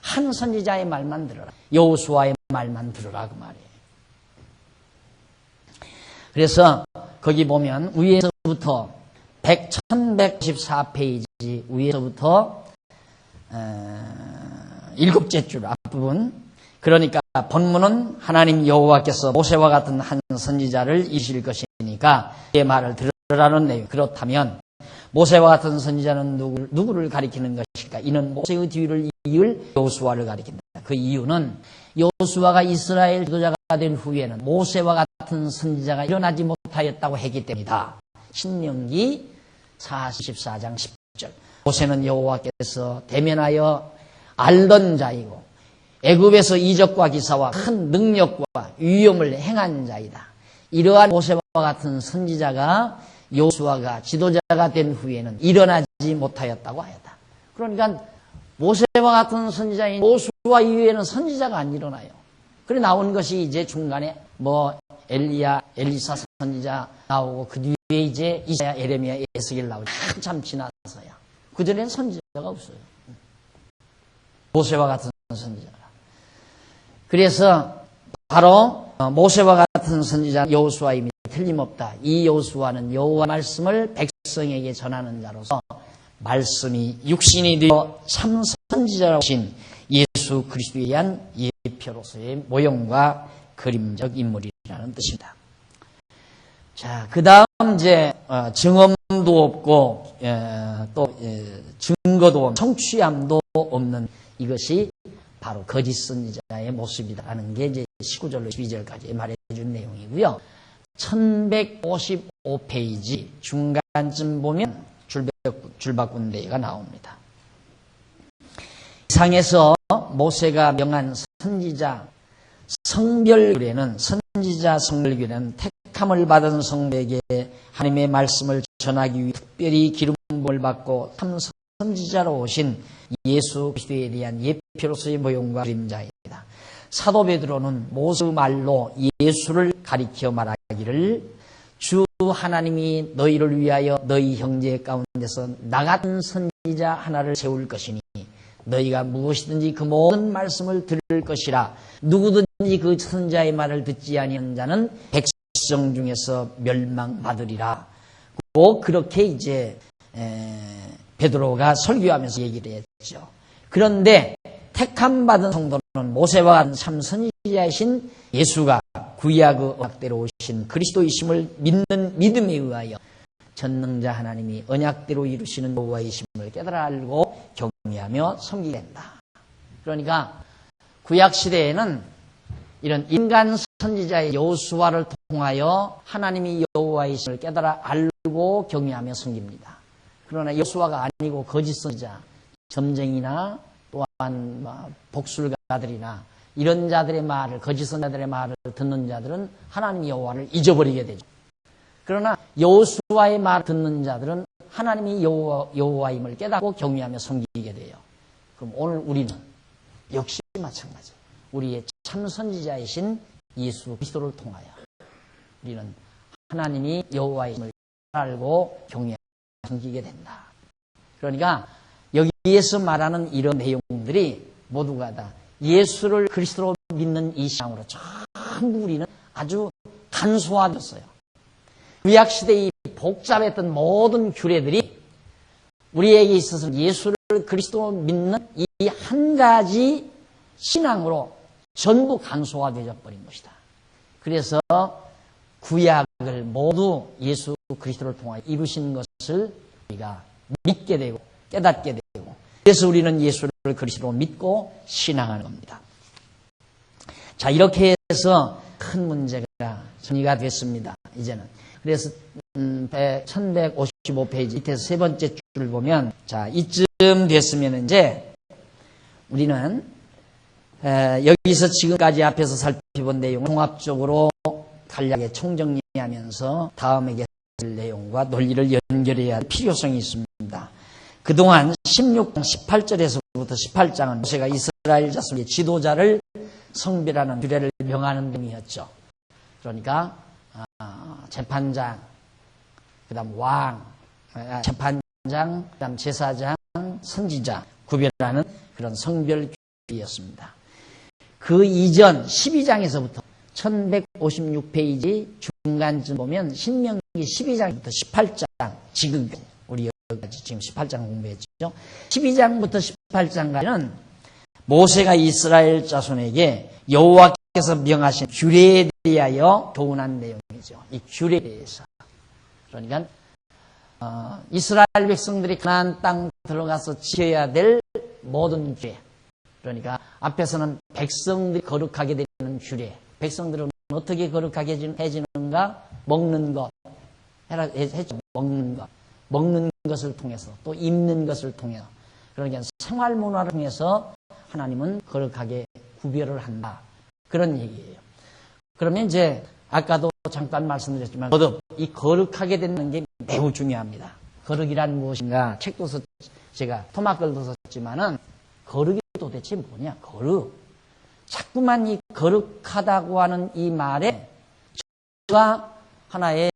한 선지자의 말만 들어라. 여호수아의 말만 들어라 그 말이에요. 그래서 거기 보면 위에서부터 1114페이지 위에서부터 7째 줄 앞부분. 그러니까 본문은 하나님 여호와께서 모세와 같은 한 선지자를 이실 것이니까 그 말을 들으라는 내용. 그렇다면 모세와 같은 선지자는 누구를 가리키는 것일까? 이는 모세의 뒤를 이을 여호수아를 가리킨다. 그 이유는 여호수아가 이스라엘 지도자가 된 후에는 모세와 같은 선지자가 일어나지 못하였다고 했기 때문이다. 신명기 44장 10절. 모세는 여호와께서 대면하여 알던 자이고 애굽에서 이적과 기사와 큰 능력과 위엄을 행한 자이다. 이러한 모세와 같은 선지자가 여호수아가 지도자가 된 후에는 일어나지 못하였다고 하였다. 그러니까 모세와 같은 선지자인 여호수아 이후에는 선지자가 안 일어나요. 그래 나온 것이 이제 중간에 뭐 엘리야, 엘리사 선지자 나오고 그 뒤에 이제 이사야, 에레미야, 에스겔 나오고 한참 지나서야. 그전에는 선지자가 없어요. 모세와 같은 선지자가. 그래서 바로 모세와 같은 선지자 여호수아임이 틀림없다. 이 여호수아는 여호와 말씀을 백성에게 전하는 자로서 말씀이 육신이 되어 참 선지자로 오신 예수 그리스도에 대한 예표로서의 모형과 그림적 인물이라는 뜻입니다. 자, 그 다음 이제 증언도 없고 또 증거도 없는 성취함도 없는 이것이 바로 거짓 선지자의 모습이라는 게 이제 19절로 22절까지 말해준 내용이고요. 1155페이지 중간쯤 보면 줄바꾼 데가 나옵니다. 이상에서 모세가 명한 선지자 성별교례는 선지자 성별교례는 택함을 받은 성도에게 하나님의 말씀을 전하기 위해 특별히 기름부음을 받고 참 선지자로 오신 예수 그리스도에 대한 대표로서의 모형과 그림자이다. 사도 베드로는 모세 말로 예수를 가리켜 말하기를 주 하나님이 너희를 위하여 너희 형제 가운데서 나 같은 선지자 하나를 세울 것이니 너희가 무엇이든지 그 모든 말씀을 들을 것이라. 누구든지 그 선지자의 말을 듣지 아니한 자는 백성 중에서 멸망받으리라. 그렇게 이제 베드로가 설교하면서 얘기를 했죠. 그런데 택함 받은 성도는 모세와 같은 참 선지자이신 예수가 구약의 언약대로 오신 그리스도이심을 믿는 믿음에 의하여 전능자 하나님이 언약대로 이루시는 여호와이심을 깨달아 알고 경외하며 섬기게 된다. 그러니까 구약 시대에는 이런 인간 선지자의 여호수아를 통하여 하나님이 여호와이심을 깨달아 알고 경외하며 섬깁니다. 그러나 여호수아가 아니고 거짓 선지자, 점쟁이나 또한 복술가들이나 이런 자들의 말을, 거짓 선지자들의 말을 듣는 자들은 하나님 여호와를 잊어버리게 되죠. 그러나 여호수아의 말을 듣는 자들은 하나님이 여호와임을 깨닫고 경외하며 섬기게 돼요. 그럼 오늘 우리는 역시 마찬가지. 우리의 참 선지자이신 예수 그리스도를 통하여 우리는 하나님이 여호와임을 알고 경외하며 섬기게 된다. 그러니까 여기에서 말하는 이런 내용들이 모두가 다 예수를 그리스도로 믿는 이 신앙으로 전부 우리는 아주 간소화됐어요. 구약시대의 복잡했던 모든 규례들이 우리에게 있어서 예수를 그리스도로 믿는 이 한 가지 신앙으로 전부 간소화되어 버린 것이다. 그래서 구약을 모두 예수 그리스도를 통하여 이루신 것을 우리가 믿게 되고 깨닫게 되고, 그래서 우리는 예수를 그리스도로 믿고 신앙하는 겁니다. 자, 이렇게 해서 큰 문제가 정리가 됐습니다. 이제는. 그래서 1155페이지 밑에서 세 번째 줄을 보면, 자, 이쯤 됐으면 이제 우리는 여기서 지금까지 앞에서 살펴본 내용을 종합적으로 간략하게 총정리하면서 다음에 계속 내용과 논리를 연결해야 할 필요성이 있습니다. 그동안 16장 18절에서부터 18장은 모세가 이스라엘 자손의 지도자를 성별하는 규례를 명하는 내용이었죠. 그러니까 재판장, 그 다음 왕, 재판장, 그 다음 제사장, 선지자 구별하는 그런 성별 규례였습니다. 그 이전 12장에서부터 1156페이지 중간쯤 보면 신명기 12장부터 18장, 지금 우리 여기까지 지금 18장 공부했죠. 12장부터 18장까지는 모세가 이스라엘 자손에게 여호와께서 명하신 규례에 대하여 교훈한 내용이죠. 이 규례에 대해서. 그러니까 이스라엘 백성들이 가나안 땅 들어가서 지켜야 될 모든 규례. 그러니까 앞에서는 백성들이 거룩하게 되는 규례. 백성들은 어떻게 거룩하게 해지는가? 먹는 것. 했죠. 먹는 것. 먹는 것을 통해서, 또 입는 것을 통해서. 그러니까 생활 문화를 통해서 하나님은 거룩하게 구별을 한다. 그런 얘기예요. 그러면 이제 아까도 잠깐 말씀드렸지만 거듭, 이 거룩하게 되는 게 매우 중요합니다. 거룩이란 무엇인가? 책도 제가 토막글도 썼지만은 거룩이 도대체 뭐냐? 거룩. 자꾸만 이 거룩하다고 하는 이 말에 저가 하나의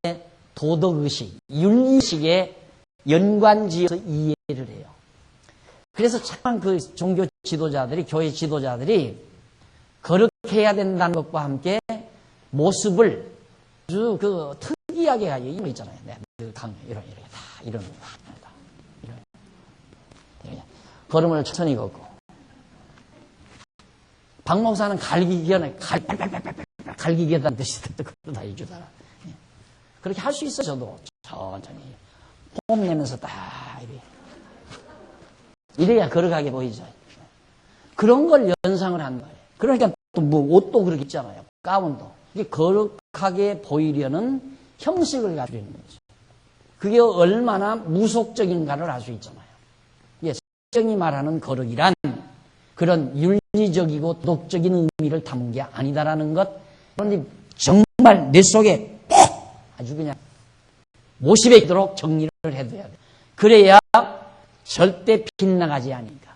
도덕의식, 윤리의식에 연관지어서 이해를 해요. 그래서 자꾸만 그 종교 지도자들이, 교회 지도자들이 거룩해야 된다는 것과 함께 모습을 아주 그 특이하게 가지고 이런 거 있잖아요. 네, 이런 걸음을 천천히 걷고, 박 목사는 갈기기 전에 갈기기 하다는 듯이 그것도 다 해주더라. 그렇게 할 수 있어. 저도 천천히 폼 내면서 딱 이래야 거룩하게 보이죠. 그런 걸 연상을 한 거예요. 그러니까 또 뭐 옷도 그렇게 있잖아요. 가운도. 이게 거룩하게 보이려는 형식을 가지고 있는 거죠. 그게 얼마나 무속적인가를 알 수 있잖아요. 이게 성경이 말하는 거룩이란 그런 윤리적이고 도덕적인 의미를 담은 게 아니다라는 것. 그런데 정말 내 속에 아주 그냥 모십에 있도록 정리를 해둬야 돼. 그래야 절대 빗나가지 않으니까.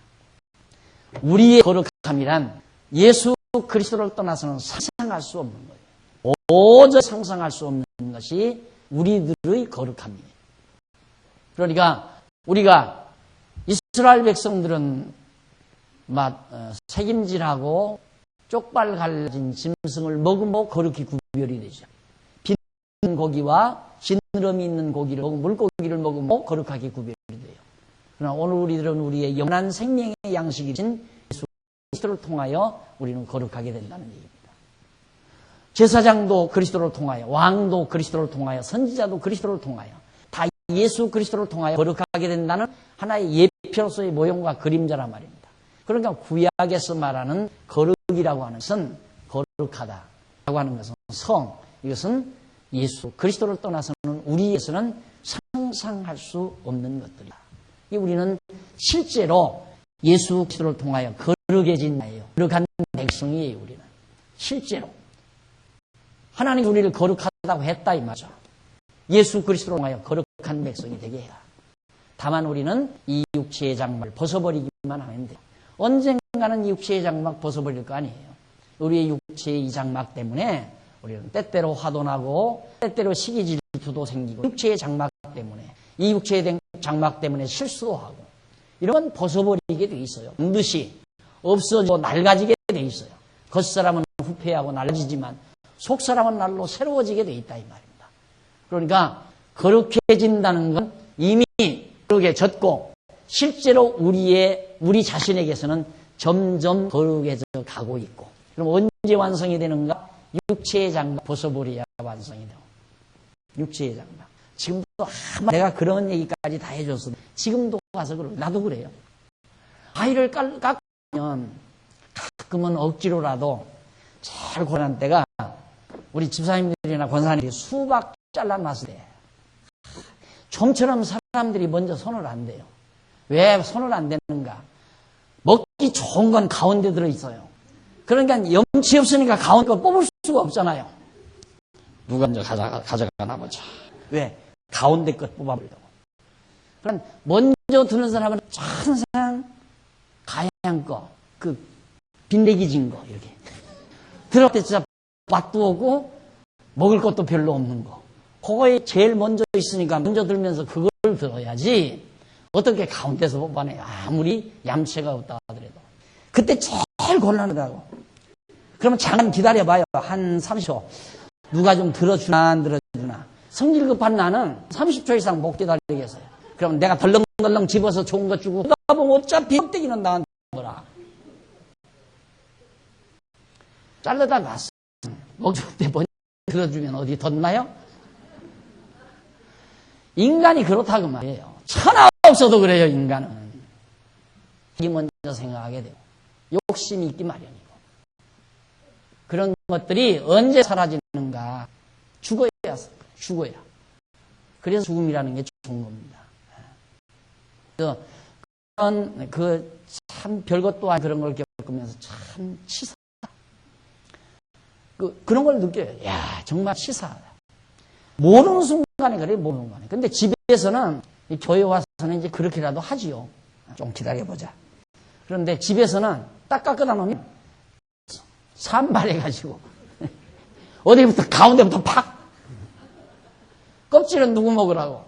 우리의 거룩함이란 예수 그리스도를 떠나서는 상상할 수 없는 거예요. 도저히 상상할 수 없는 것이 우리들의 거룩함이에요. 그러니까 우리가 이스라엘 백성들은 색임질하고 쪽발 갈라진 짐승을 먹으면 거룩히 구별이 되죠. 빈 고기와 지느러미 있는 고기를 먹으면 물고기를 먹으면 거룩하게 구별이 돼요. 그러나 오늘 우리들은 우리의 영원한 생명의 양식이신 예수 그리스도를 통하여 우리는 거룩하게 된다는 얘기입니다. 제사장도 그리스도를 통하여, 왕도 그리스도를 통하여, 선지자도 그리스도를 통하여 다 예수 그리스도를 통하여 거룩하게 된다는 하나의 예표로서의 모형과 그림자란 말입니다. 그러니까 구약에서 말하는 거룩이라고 하는 것은 거룩하다라고 하는 것은 성, 이것은 예수 그리스도를 떠나서는 우리에서는 상상할 수 없는 것들이다. 우리는 실제로 예수 그리스도를 통하여 거룩해진 자예요. 거룩한 백성이에요. 우리는 실제로 하나님 우리를 거룩하다고 했다 이 말이죠. 예수 그리스도를 통하여 거룩한 백성이 되게 해라. 다만 우리는 이 육체의 장막을 벗어버리기만 하면 돼요. 언젠가는 이 육체의 장막 벗어버릴 거 아니에요. 우리의 육체의 이 장막 때문에 우리는 때때로 화도 나고 때때로 시기 질투도 생기고 육체의 장막 때문에 이 육체의 장막 때문에 실수도 하고 이런 건 벗어버리게 돼 있어요. 반드시 없어지고 낡아지게 돼 있어요. 겉사람은 후패하고 낡아지지만 속사람은 날로 새로워지게 돼 있다 이 말입니다. 그러니까 거룩해진다는 건 이미 거룩해졌고 실제로 우리 자신에게서는 점점 거룩해져 가고 있고 그럼 언제 완성이 되는가? 육체의 장막 벗어버려야 완성이 되고 육체의 장막. 지금도 아마 내가 그런 얘기까지 다 해줬어. 지금도 가서 그러고 나도 그래요. 아이를 깎으면 가끔은 억지로라도 제일 고난한 때가 우리 집사님들이나 권사님들이 수박 잘라놨을 때 좀처럼 사람들이 먼저 손을 안 대요. 왜 손을 안 대는가? 먹기 좋은 건 가운데 들어있어요. 그러니까 염치 없으니까 가운데 거 뽑을 수가 없잖아요. 누가 먼저 가져가나 보자. 왜? 가운데 것 뽑아보려고. 그럼 먼저 드는 사람은 항상 가양 거, 빈대기진 거 이렇게 들어갈 때 진짜 맛도 오고 먹을 것도 별로 없는 거. 그거에 제일 먼저 있으니까 먼저 들면서 그걸 들어야지 어떻게 가운데서 뽑아내요. 아무리 얌체가 없다 하더라도. 그때 제일 곤란하다고. 그러면 잠깐 기다려봐요. 한 30초. 누가 좀 들어주나 안 들어주나. 성질 급한 나는 30초 이상 못 기다리겠어요. 그럼 내가 덜렁덜렁 집어서 좋은 거 주고 그러다 보면 어차피 껍데기는 나한테 뭐라. 자르다 놨어. 먹을 때 먼저 들어주면 어디 덧나요? 인간이 그렇다고 말이에요. 천하 없어도 그래요. 인간은. 이게 먼저 생각하게 되고 욕심이 있기 마련이고 그런 것들이 언제 사라지는가? 죽어야. 그래서 죽음이라는 게 좋은 겁니다. 그래서 참 별것도 아닌 그런 걸 겪으면서 참 치사하다. 그런 걸 느껴요. 야, 정말 치사하다. 모르는 순간에 그래, 모르는 순간에. 근데 집에서는, 교회 와서는 이제 그렇게라도 하지요. 좀 기다려보자. 그런데 집에서는 딱 깎아다 놓으면 산발해가지고 어디부터 가운데부터 팍 껍질은 누구 먹으라고?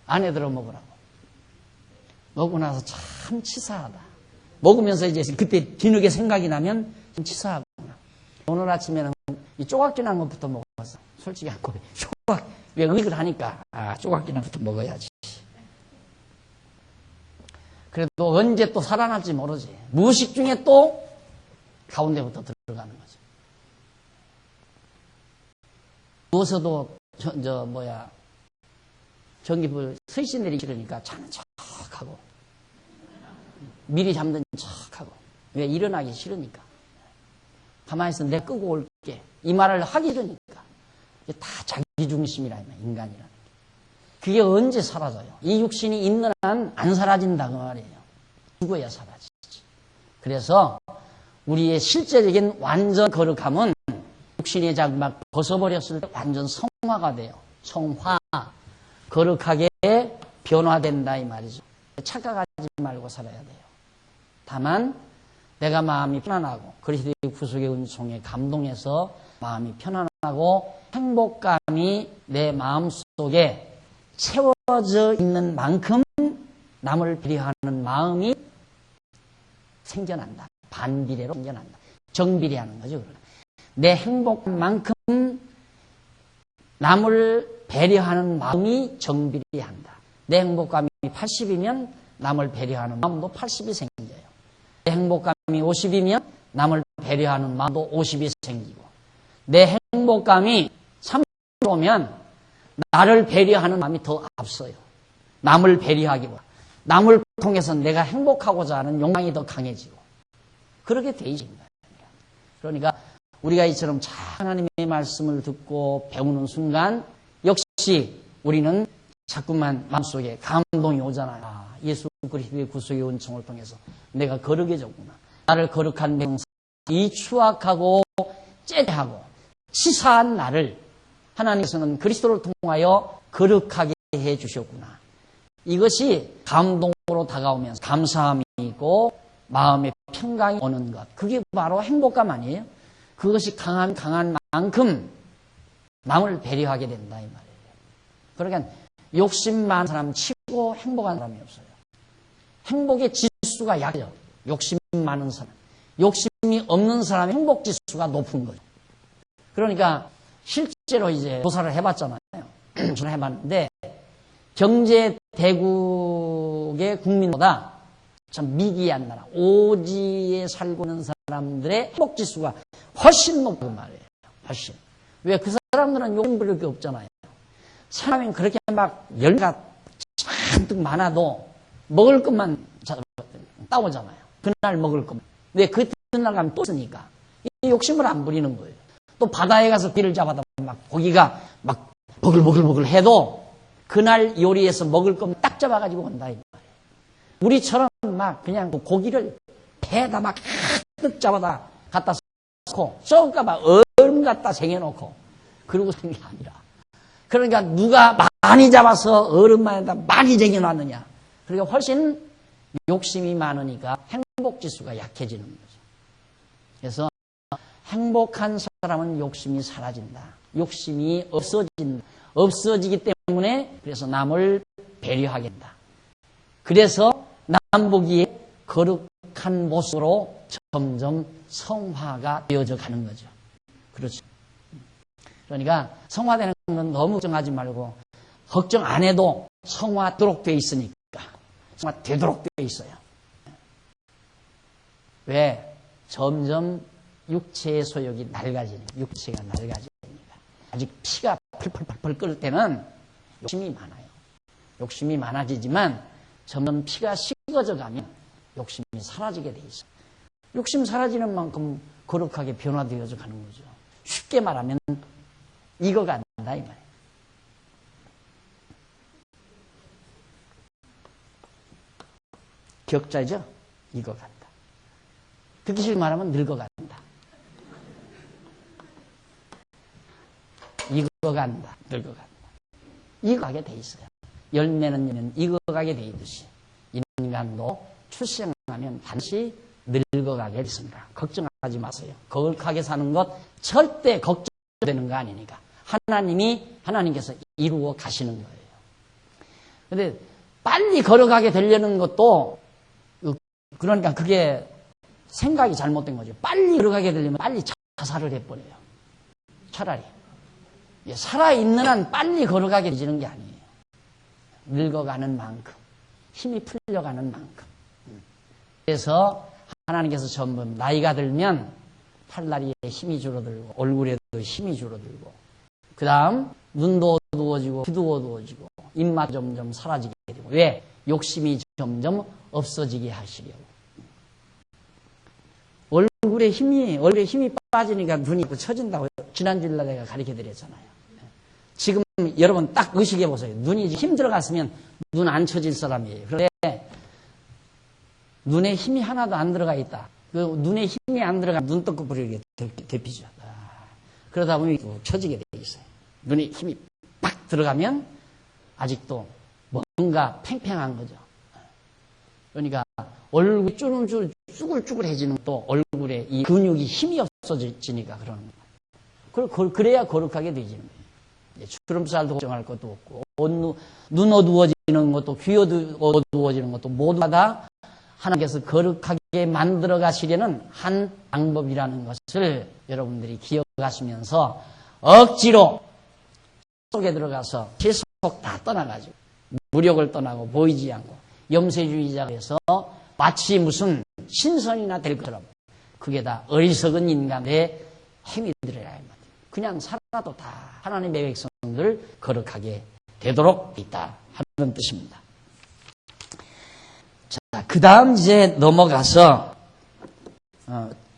아내들은 먹으라고. 먹고 나서 참 치사하다. 먹으면서 이제 그때 뒤늦게 생각이 나면 좀 치사하구나. 오늘 아침에는 이 조각기난 것부터 먹었어. 솔직히 않고 왜 의식을 하니까 조각기난 것부터 먹어야지. 그래도 언제 또 살아날지 모르지. 무의식 중에 또 가운데부터 들어가는 거죠. 누워서도 전기불 스위치 내리기 싫으니까 자는 척하고 미리 잠든 척하고 왜 일어나기 싫으니까 가만히 있어 내 끄고 올게 이 말을 하기 싫으니까 이게 다 자기중심이라면 인간이라는 게 그게 언제 사라져요? 이 육신이 있는 한 안 사라진다 그 말이에요. 죽어야 사라지지. 그래서 우리의 실제적인 완전 거룩함은 육신의 장막 벗어버렸을 때 완전 성화가 돼요. 성화. 거룩하게 변화된다 이 말이죠. 착각하지 말고 살아야 돼요. 다만 내가 마음이 편안하고 그리스도의 구속의 은총에 감동해서 마음이 편안하고 행복감이 내 마음속에 채워져 있는 만큼 남을 배려하는 마음이 생겨난다. 반비례로 생겨난다. 정비례하는 거죠. 내 행복만큼 남을 배려하는 마음이 정비례한다. 내 행복감이 80이면 남을 배려하는 마음도 80이 생겨요. 내 행복감이 50이면 남을 배려하는 마음도 50이 생기고, 내 행복감이 30이면 나를 배려하는 마음이 더 앞서요. 남을 배려하기보다 남을 통해서 내가 행복하고자 하는 욕망이 더 강해지고, 그렇게 돼 있습니다. 그러니까 우리가 이처럼 잘 하나님의 말씀을 듣고 배우는 순간 역시 우리는 자꾸만 마음속에 감동이 오잖아요. 아, 예수 그리스도의 구속의 은총을 통해서 내가 거룩해졌구나. 나를 거룩한 명사, 이 추악하고 째하고 치사한 나를 하나님께서는 그리스도를 통하여 거룩하게 해 주셨구나. 이것이 감동으로 다가오면서 감사함이 있고 마음의 평강이 오는 것. 그게 바로 행복감 아니에요? 그것이 강한 만큼 남을 배려하게 된다 이 말이에요. 그러니까 욕심 많은 사람 치고 행복한 사람이 없어요. 행복의 지수가 약해요. 욕심 많은 사람. 욕심이 없는 사람의 행복 지수가 높은 거죠. 그러니까 실제로 이제 조사를 해봤잖아요. 조사를 해봤는데 경제 대국의 국민보다 참 미개한 나라, 오지에 살고 있는 사람들의 행복 지수가 훨씬 높은 말이에요. 훨씬. 왜? 그 사람들은 욕심 부릴 게 없잖아요. 사람이 그렇게 막 열매가 잔뜩 많아도 먹을 것만 따오잖아요. 그날 먹을 것만. 왜? 그 날 가면 또 쓰니까. 이 욕심을 안 부리는 거예요. 또 바다에 가서 비를 잡아다 막 고기가 막 버글버글 해도 그날 요리해서 먹을 것만 딱 잡아가지고 온다 이 말이에요. 우리처럼 막 그냥 고기를 배에다 막 가득 잡아다 갖다 놓고 썩을까봐 얼음 갖다 쟁여놓고 그러고 사는 게 아니라, 그러니까 누가 많이 잡아서 얼음만에다 많이 쟁여놨느냐. 그러니까 훨씬 욕심이 많으니까 행복지수가 약해지는 거죠. 그래서 행복한 사람은 욕심이 사라진다. 욕심이 없어지기 때문에 그래서 남을 배려하게 된다. 그래서 남 보기에 거룩한 모습으로 점점 성화가 되어져 가는 거죠. 그렇죠. 그러니까 성화되는 건 너무 걱정하지 말고, 걱정 안 해도 성화되도록 되어 있으니까. 성화되도록 되어 있어요. 왜? 점점 육체의 소욕이 낡아지니까. 육체가 낡아지니까. 아직 피가 펄펄펄펄 끓을 때는 욕심이 많아요. 욕심이 많아지지만 점점 피가 식어져 가면 욕심이 사라지게 돼 있어요. 욕심 사라지는 만큼 거룩하게 변화되어져 가는 거죠. 쉽게 말하면 익어간다 이 말이에요. 격자죠? 익어간다. 듣기 싫게 말하면 늙어간다. 익어간다. 늙어간다. 익어가게 돼 있어요. 열매는 익어가게 돼 있듯이 인간도 출생하면 반드시 늙어가게 있습니다. 걱정하지 마세요. 거룩하게 사는 것 절대 걱정되는 거 아니니까. 하나님께서 이루어 가시는 거예요. 그런데 빨리 걸어가게 되려는 것도, 그러니까 그게 생각이 잘못된 거죠. 빨리 걸어가게 되려면 빨리 자살을 해버려요. 차라리. 살아있는 한 빨리 걸어가게 되지는 게 아니에요. 늙어가는 만큼, 힘이 풀려가는 만큼. 그래서 하나님께서 전부 나이가 들면 팔다리에 힘이 줄어들고 얼굴에도 힘이 줄어들고, 그 다음 눈도 어두워지고 귀도 어두워지고 입맛 점점 사라지게 되고. 왜? 욕심이 점점 없어지게 하시려고. 얼굴에 힘이 빠지니까 눈이 처진다고 지난주일날 내가 가르쳐 드렸잖아요. 지금 여러분 딱 의식해 보세요. 눈이 힘 들어갔으면 눈 안 처질 사람이에요. 그런데 눈에 힘이 하나도 안 들어가 있다. 그 눈에 힘이 안 들어가면 눈떡 부리게 대피죠. 그러다 보니 처지게 돼 있어요. 눈에 힘이 팍 들어가면 아직도 뭔가 팽팽한 거죠. 그러니까 얼굴이 쭈글쭈글해지는 것도 얼굴에 이 근육이 힘이 없어지니까 그러는 거예요. 그래야 거룩하게 되지는 거예요. 주름살도 걱정할 것도 없고, 눈 어두워지는 것도, 귀 어두워지는 것도 모두 다 하나님께서 거룩하게 만들어 가시려는 한 방법이라는 것을 여러분들이 기억하시면서 억지로 속에 들어가서 세속 다 떠나가지고 무력을 떠나고 보이지 않고 염세주의자가 해서 마치 무슨 신선이나 될 것처럼 그게 다 어리석은 인간의 행위들이라 말이에요. 그냥 살아도 다 하나님의 백성들 거룩하게 되도록 있다 하는 뜻입니다. 자, 그 다음 이제 넘어가서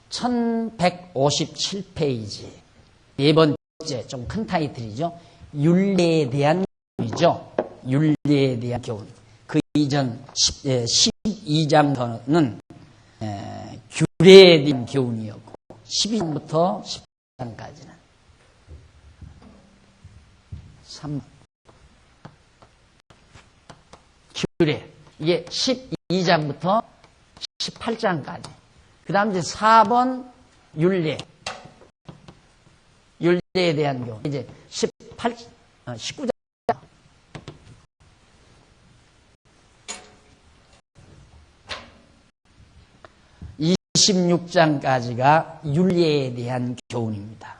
1157페이지 네 번째 좀 큰 타이틀이죠. 윤례에 대한 교훈이죠. 윤례에 대한 교훈. 그 이전 12장부터는 규례에 대한 교훈이었고 12장부터 10장까지는 3 규례. 이게 12장부터 18장까지. 그 다음 이제 4번 윤례. 윤례에 대한 교훈. 이제 19장. 26장까지가 윤례에 대한 교훈입니다.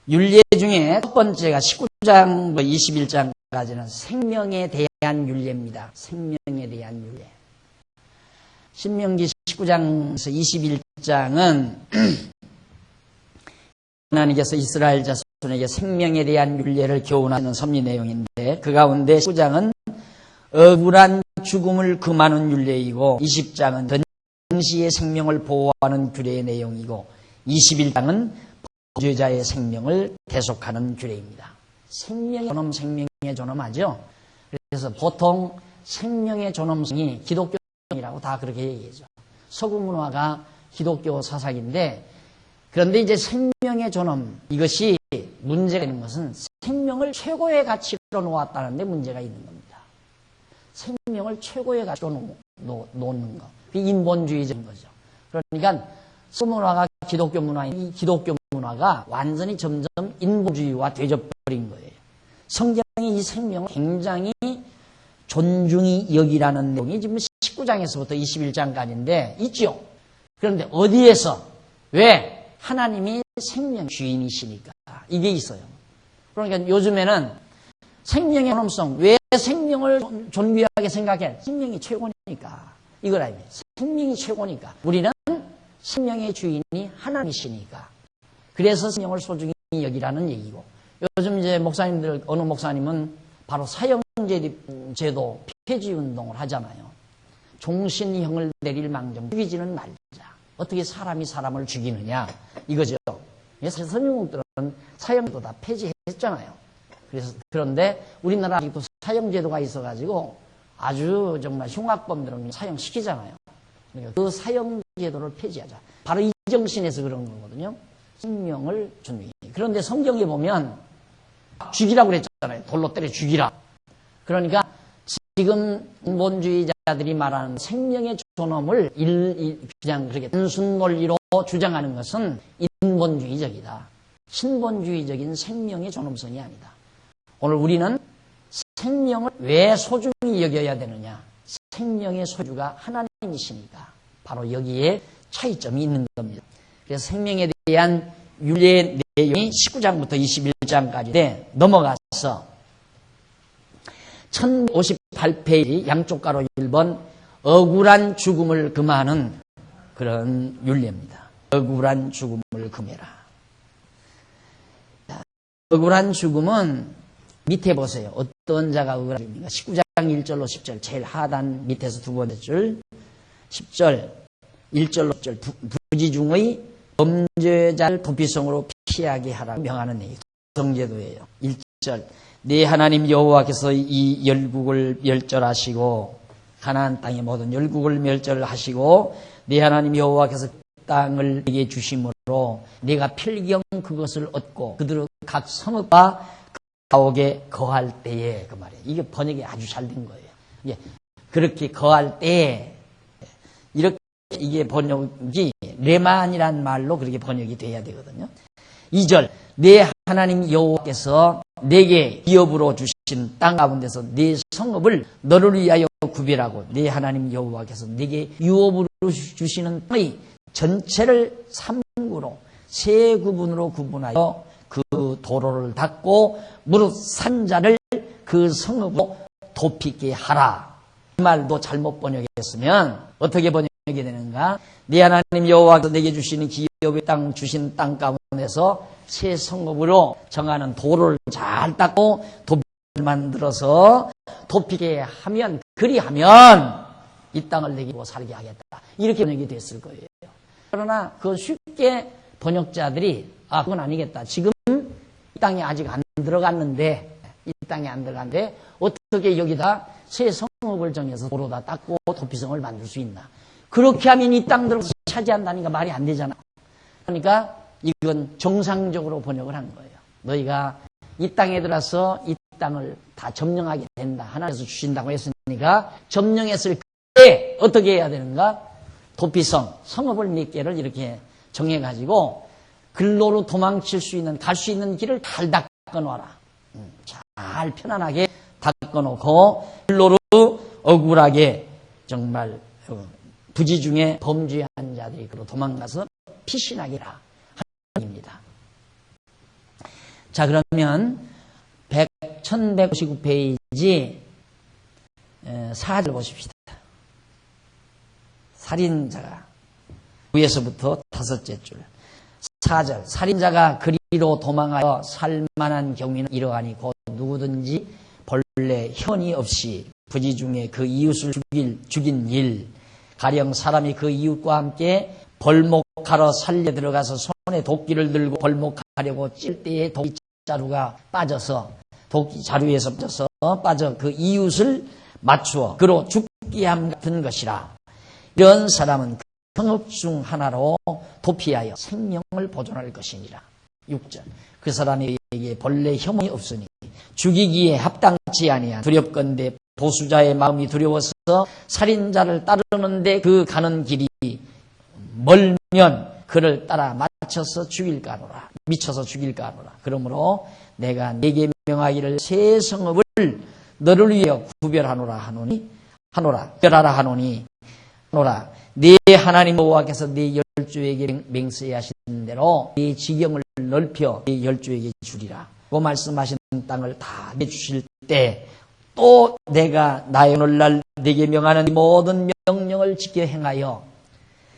윤례 중에 첫 번째가 19장부터 21장까지는 생명에 대한 윤례입니다. 생명에 대한 윤례. 신명기 19장에서 21장은 하나님께서 이스라엘 자손에게 생명에 대한 윤례를 교훈하는 섭리 내용인데 그 가운데 19장은 억울한 죽음을 금하는 윤례이고 20장은 전시의 생명을 보호하는 규례의 내용이고 21장은 범죄자의 생명을 대속하는 규례입니다. 생명의 존엄, 생명의 존엄하죠. 그래서 보통 생명의 존엄성이 기독교이라고 다 그렇게 얘기하죠. 서구 문화가 기독교 사상인데 그런데 이제 생명의 존엄 이것이 문제가 있는 것은 생명을 최고의 가치로 놓았다는 데 문제가 있는 겁니다. 생명을 최고의 가치로 놓는 거. 그게 인본주의적인 거죠. 그러니까 서구 문화가 기독교 문화인 이 기독교 문화가 완전히 점점 인본주의와 되져버린 거예요. 성경이 이 생명을 굉장히 존중히 여기라는 내용이 지금 19장에서부터 21장까지인데 있죠. 그런데 어디에서 왜 하나님이 생명 주인이시니까 이게 있어요. 그러니까 요즘에는 생명의 존엄성 왜 생명을 존귀하게 생각해? 생명이 최고니까 이걸 알면 생명이 최고니까 우리는 생명의 주인이 하나님이시니까 그래서 생명을 소중히 여기라는 얘기고 요즘 이제 목사님들 어느 목사님은 바로 사형제도 폐지 운동을 하잖아요. 종신형을 내릴 망정 죽이지는 말자. 어떻게 사람이 사람을 죽이느냐 이거죠. 사실 선진국들은 사형제도 다 폐지했잖아요. 그런데 우리나라 아직도 사형제도가 있어가지고 아주 정말 흉악범들은 사형시키잖아요. 그러니까 그 사형제도를 폐지하자. 바로 이 정신에서 그런 거거든요. 생명을 존중해. 그런데 성경에 보면 죽이라고 그랬잖아요. 돌로 때려 죽이라. 그러니까 지금 인본주의자들이 말하는 생명의 존엄을 그냥 그렇게 단순 논리로 주장하는 것은 인본주의적이다. 신본주의적인 생명의 존엄성이 아니다. 오늘 우리는 생명을 왜 소중히 여겨야 되느냐? 생명의 소유가 하나님이시니까 바로 여기에 차이점이 있는 겁니다. 그래서 생명에 대한 윤례 내용이 19장부터 21장까지인데 넘어가서 1058페이지 양쪽 가로 1번 억울한 죽음을 금하는 그런 윤례입니다. 억울한 죽음을 금해라. 억울한 죽음은 밑에 보세요. 어떤 자가 억울한 죽음인가? 19장 1절로 10절 제일 하단 밑에서 두 번째 줄 10절 1절로 10절 부지중의 범죄자를 도피성으로 피하게 하라고 명하는 내용. 성제도예요. 1절 네 하나님 여호와께서 이 열국을 멸절하시고 가나안 땅의 모든 열국을 멸절하시고 네 하나님 여호와께서 땅을 내게 주심으로 네가 필경 그것을 얻고 그들의 각 성읍과 가옥에 거할 때에 그 말이에요. 이게 번역이 아주 잘 된 거예요. 그렇게 거할 때에 이렇게 이게 번역이 레만이란 말로 그렇게 번역이 돼야 되거든요. 2절, 내 하나님 여호와께서 내게 기업으로 주신 땅 가운데서 내 성읍을 너를 위하여 구별하고 내 하나님 여호와께서 내게 유업으로 주시는 땅의 전체를 3구로 세 구분으로 구분하여 그 도로를 닦고 무릇 산자를 그 성읍으로 돋히게 하라. 이 말도 잘못 번역했으면 어떻게 번역이 되는가? 내 하나님 여호와께서 내게 주시는 기업의 땅 주신 땅 가운데서 새 성읍으로 정하는 도로를 잘 닦고 도를 만들어서 돋히게 하면, 그리하면 이 땅을 내게 살게 하겠다. 이렇게 번역이 됐을 거예요. 그러나 그건 쉽게 번역자들이 그건 아니겠다. 지금 이 땅에 아직 안 들어갔는데, 이 땅에 안 들어갔는데 어떻게 여기다 새 성읍을 정해서 도로다 닦고 도피성을 만들 수 있나? 그렇게 하면 이 땅 들어서 차지한다니까 말이 안 되잖아. 그러니까 이건 정상적으로 번역을 한 거예요. 너희가 이 땅에 들어서 이 땅을 다 점령하게 된다. 하나님께서 주신다고 했으니까 점령했을 때 어떻게 해야 되는가? 도피성, 성읍을 몇 개를 이렇게 정해가지고 근로로 도망칠 수 있는, 갈 수 있는 길을 잘 닦아놓아라. 잘 편안하게 닦아놓고 근로로 억울하게 정말 부지 중에 범죄한 자들이 그로 도망가서 피신하게 하라. 입니다. 자, 그러면 1159페이지 4절 보십시다. 살인자가 위에서부터 5째 줄 4절, 살인자가 그리로 도망하여 살만한 경위는 이러하니 곧 누구든지 본래 현이 없이 부지 중에 그 이웃을 죽인 일, 가령 사람이 그 이웃과 함께 벌목하러 살려 들어가서 손에 도끼를 들고 벌목하려고 찔 때에 도끼 자루가 빠져서 도끼 자루에서 빠져 그 이웃을 맞추어 그로 죽게 함 같은 것이라. 이런 사람은 성읍 중 하나로 도피하여 생명을 보존할 것이니라. 6절, 그 사람에게 본래 혐의 없으니 죽이기에 합당치 아니한 두렵건대 보수자의 마음이 두려워서 살인자를 따르는데 그 가는 길이 멀면 그를 따라 미쳐서 죽일까 하노라. 그러므로 내가 네게 명하기를 새 성읍을 너를 위하여 구별하라 하노니 네 하나님 여호와께서 네 열조에게 맹세하신 대로 네 지경을 넓혀 네 열조에게 주리라. 그 말씀하신 땅을 다 내주실 때 또 내가 나의 오늘날 네게 명하는 모든 명령을 지켜 행하여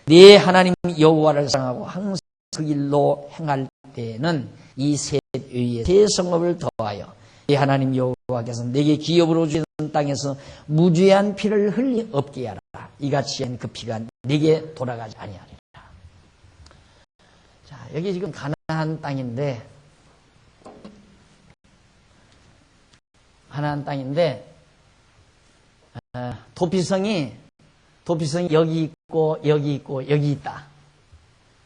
네 하나님 여호와를 사랑하고 항상 그 길로 행할 때에는 이 셋 위에 새 성읍을 더하여 네 하나님 여호와께서 내게 기업으로 주신 땅에서 무죄한 피를 흘리 없게 하라. 이같이 한 그 피가 네게 돌아가지 아니하리라. 자, 여기 지금 가나안 땅인데 도피성이 여기 있고 여기 있다.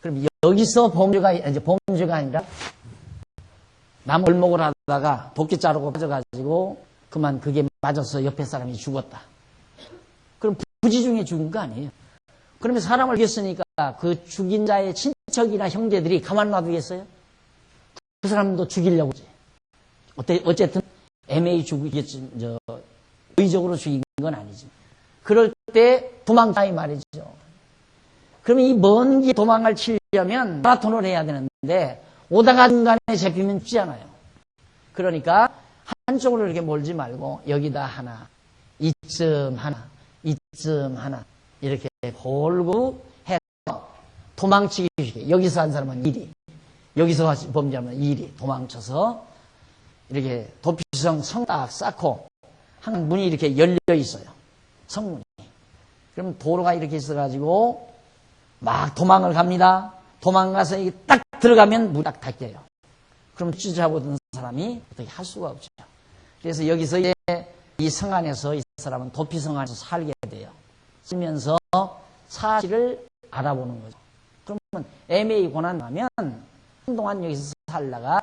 그럼 여기서 범죄가 아니라 남 골목을 하다가 도끼 자루고 빠져가지고 그만 그게 맞아서 옆에 사람이 죽었다. 그럼 부지 중에 죽은 거 아니에요. 그러면 사람을 죽였으니까 그 죽인 자의 친척이나 형제들이 가만 놔두겠어요? 그 사람도 죽이려고 하지. 어쨌든 애매히 죽이겠지, 의적으로 죽인 건 아니지. 그럴 때 도망가 이 말이죠. 그러면 이 먼 길 도망을 치려면 마라톤을 해야 되는데 오다가 중간에 잡히면 죽잖아요. 그러니까 한쪽으로 이렇게 몰지 말고 여기다 하나, 이쯤 하나 이렇게 골고 해서 도망치기 쉽게. 여기서 한 사람은 1위, 여기서 범죄하면 2위 도망쳐서 이렇게 도피성 성 딱 쌓고 한 문이 이렇게 열려 있어요. 성문이. 그럼 도로가 이렇게 있어가지고 막 도망을 갑니다. 도망가서 이게 딱 들어가면 문이 딱 닫혀요. 그럼 쫓아오던 사람이 어떻게 할 수가 없죠. 그래서 여기서 이제 이 성 안에서 이 사람은 도피성 안에서 살게 돼요. 쓰면서 사실을 알아보는 거죠. 그러면 애매히 고난하면 한동안 여기서 살다가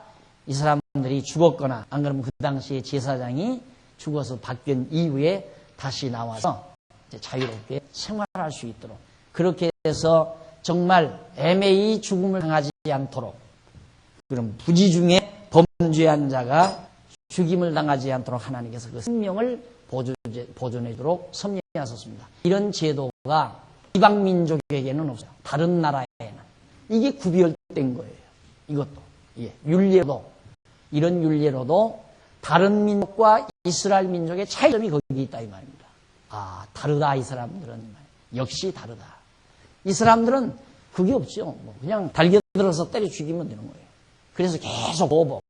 이 사람들이 죽었거나 안 그러면 그 당시에 제사장이 죽어서 바뀐 이후에 다시 나와서 이제 자유롭게 생활할 수 있도록 그렇게 그래서 정말 애매히 죽음을 당하지 않도록, 그럼 부지 중에 범죄한 자가 죽임을 당하지 않도록 하나님께서 그 생명을 보존해주도록 섭리하셨습니다. 이런 제도가 이방 민족에게는 없어요. 다른 나라에는. 이게 구별된 거예요. 이것도. 율례로도, 이런 율례로도 다른 민족과 이스라엘 민족의 차이점이 거기 있다 이 말입니다. 아, 다르다 이 사람들은. 역시 다르다. 이 사람들은 그게 없죠. 그냥 달겨들어서 때려 죽이면 되는 거예요. 그래서 계속 보복.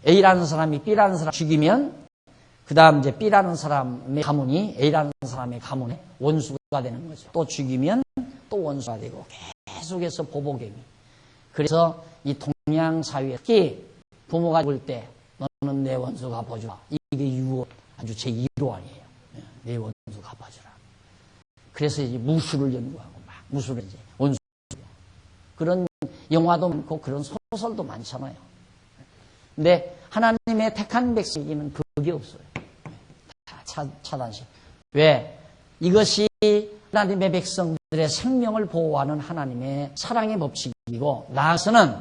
A라는 사람이 B라는 사람 죽이면 그 다음 이제 B라는 사람의 가문이 A라는 사람의 가문의 원수가 되는 거죠. 또 죽이면 또 원수가 되고 계속해서 보복행위. 그래서 이 동양 사회에 특히 부모가 볼 때 너는 내 원수 갚아주라. 이게 유언 아주 제1호안이에요. 내 원수 갚아주라. 그래서 이제 무술을 연구하고 막 무술을 이제 원수. 그런 영화도 많고 그런 소설도 많잖아요. 근데 하나님의 택한 백성에게는 그게 없어요. 다 차단시. 왜? 이것이 하나님의 백성들의 생명을 보호하는 하나님의 사랑의 법칙이고, 나아가서는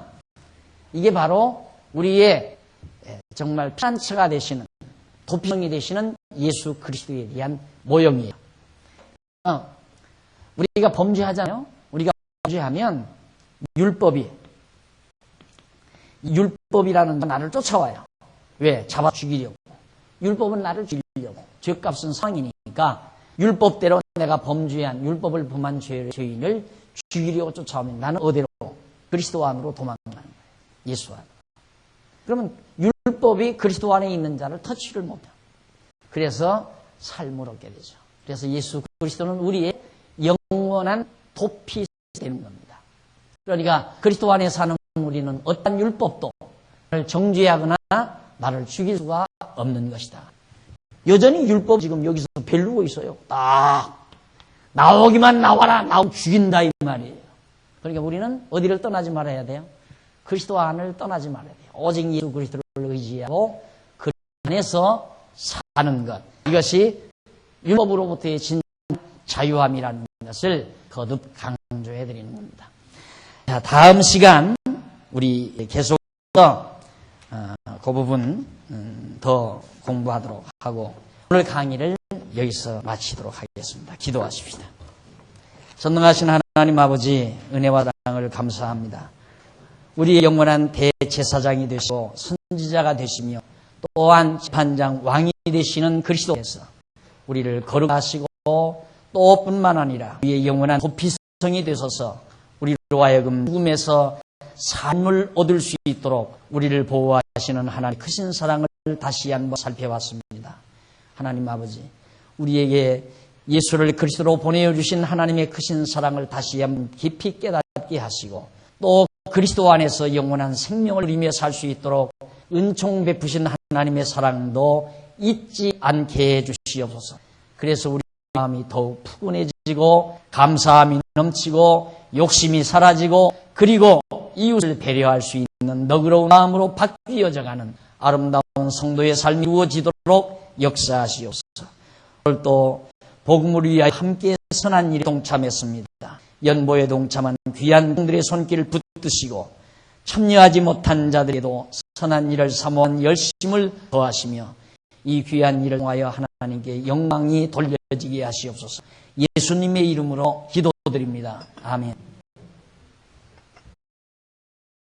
이게 바로 우리의 정말 피난처가 되시는, 도피성이 되시는 예수 그리스도에 대한 모형이에요. 우리가 범죄하잖아요. 우리가 범죄하면 율법이라는 건 나를 쫓아와요. 왜? 잡아 죽이려고. 율법은 나를 죽이려고. 죄값은 상이니까 율법대로 내가 범죄한 율법을 범한 죄인을 죽이려고 쫓아오면 나는 어디로? 그리스도 안으로 도망가는 거예요. 예수 안으로. 그러면 율법이 그리스도 안에 있는 자를 터치를 못해요. 그래서 삶을 얻게 되죠. 그래서 예수 그리스도는 우리의 영원한 도피 되는 겁니다. 그러니까 그리스도 안에 사는 우리는 어떤 율법도 나를 정죄하거나 나를 죽일 수가 없는 것이다. 여전히 율법 지금 여기서 벨르고 있어요. 딱 나오기만 나와라. 나오면 죽인다 이 말이에요. 그러니까 우리는 어디를 떠나지 말아야 돼요? 그리스도 안을 떠나지 말아야 돼요. 오직 예수 그리스도를 의지하고 그 안에서 사는 것. 이것이 율법으로부터의 진정 자유함이라는 것을 거듭 강조해 드리는 겁니다. 자, 다음 시간 우리 계속해서 그 부분 더 공부하도록 하고 오늘 강의를 여기서 마치도록 하겠습니다. 기도하십시다. 전능하신 하나님 아버지, 은혜와 사랑을 감사합니다. 우리의 영원한 대제사장이 되시고 선지자가 되시며 또한 재판장 왕이 되시는 그리스도께서 우리를 거룩하시고 또 뿐만 아니라 우리의 영원한 도피성이 되셔서 우리로 하여금 죽음에서 삶을 얻을 수 있도록 우리를 보호하시는 하나님의 크신 사랑을 다시 한번 살펴봤습니다. 하나님 아버지, 우리에게 예수를 그리스도로 보내주신 하나님의 크신 사랑을 다시 한번 깊이 깨닫게 하시고 또 그리스도 안에서 영원한 생명을 누리며 살 수 있도록 은총 베푸신 하나님의 사랑도 잊지 않게 해주시옵소서. 그래서 우리 마음이 더욱 푸근해지고 감사함이 넘치고 욕심이 사라지고 그리고 이웃을 배려할 수 있는 너그러운 마음으로 바뀌어져가는 아름다운 성도의 삶이 이루어지도록 역사하시옵소서. 오늘 또 복음을 위하여 함께 선한 일에 동참했습니다. 연보에 동참한 귀한 분들의 손길을 붙드시고 참여하지 못한 자들에도 선한 일을 사모한 열심을 더하시며 이 귀한 일을 통하여 하나님께 영광이 돌려지게 하시옵소서. 예수님의 이름으로 기도드립니다. 아멘.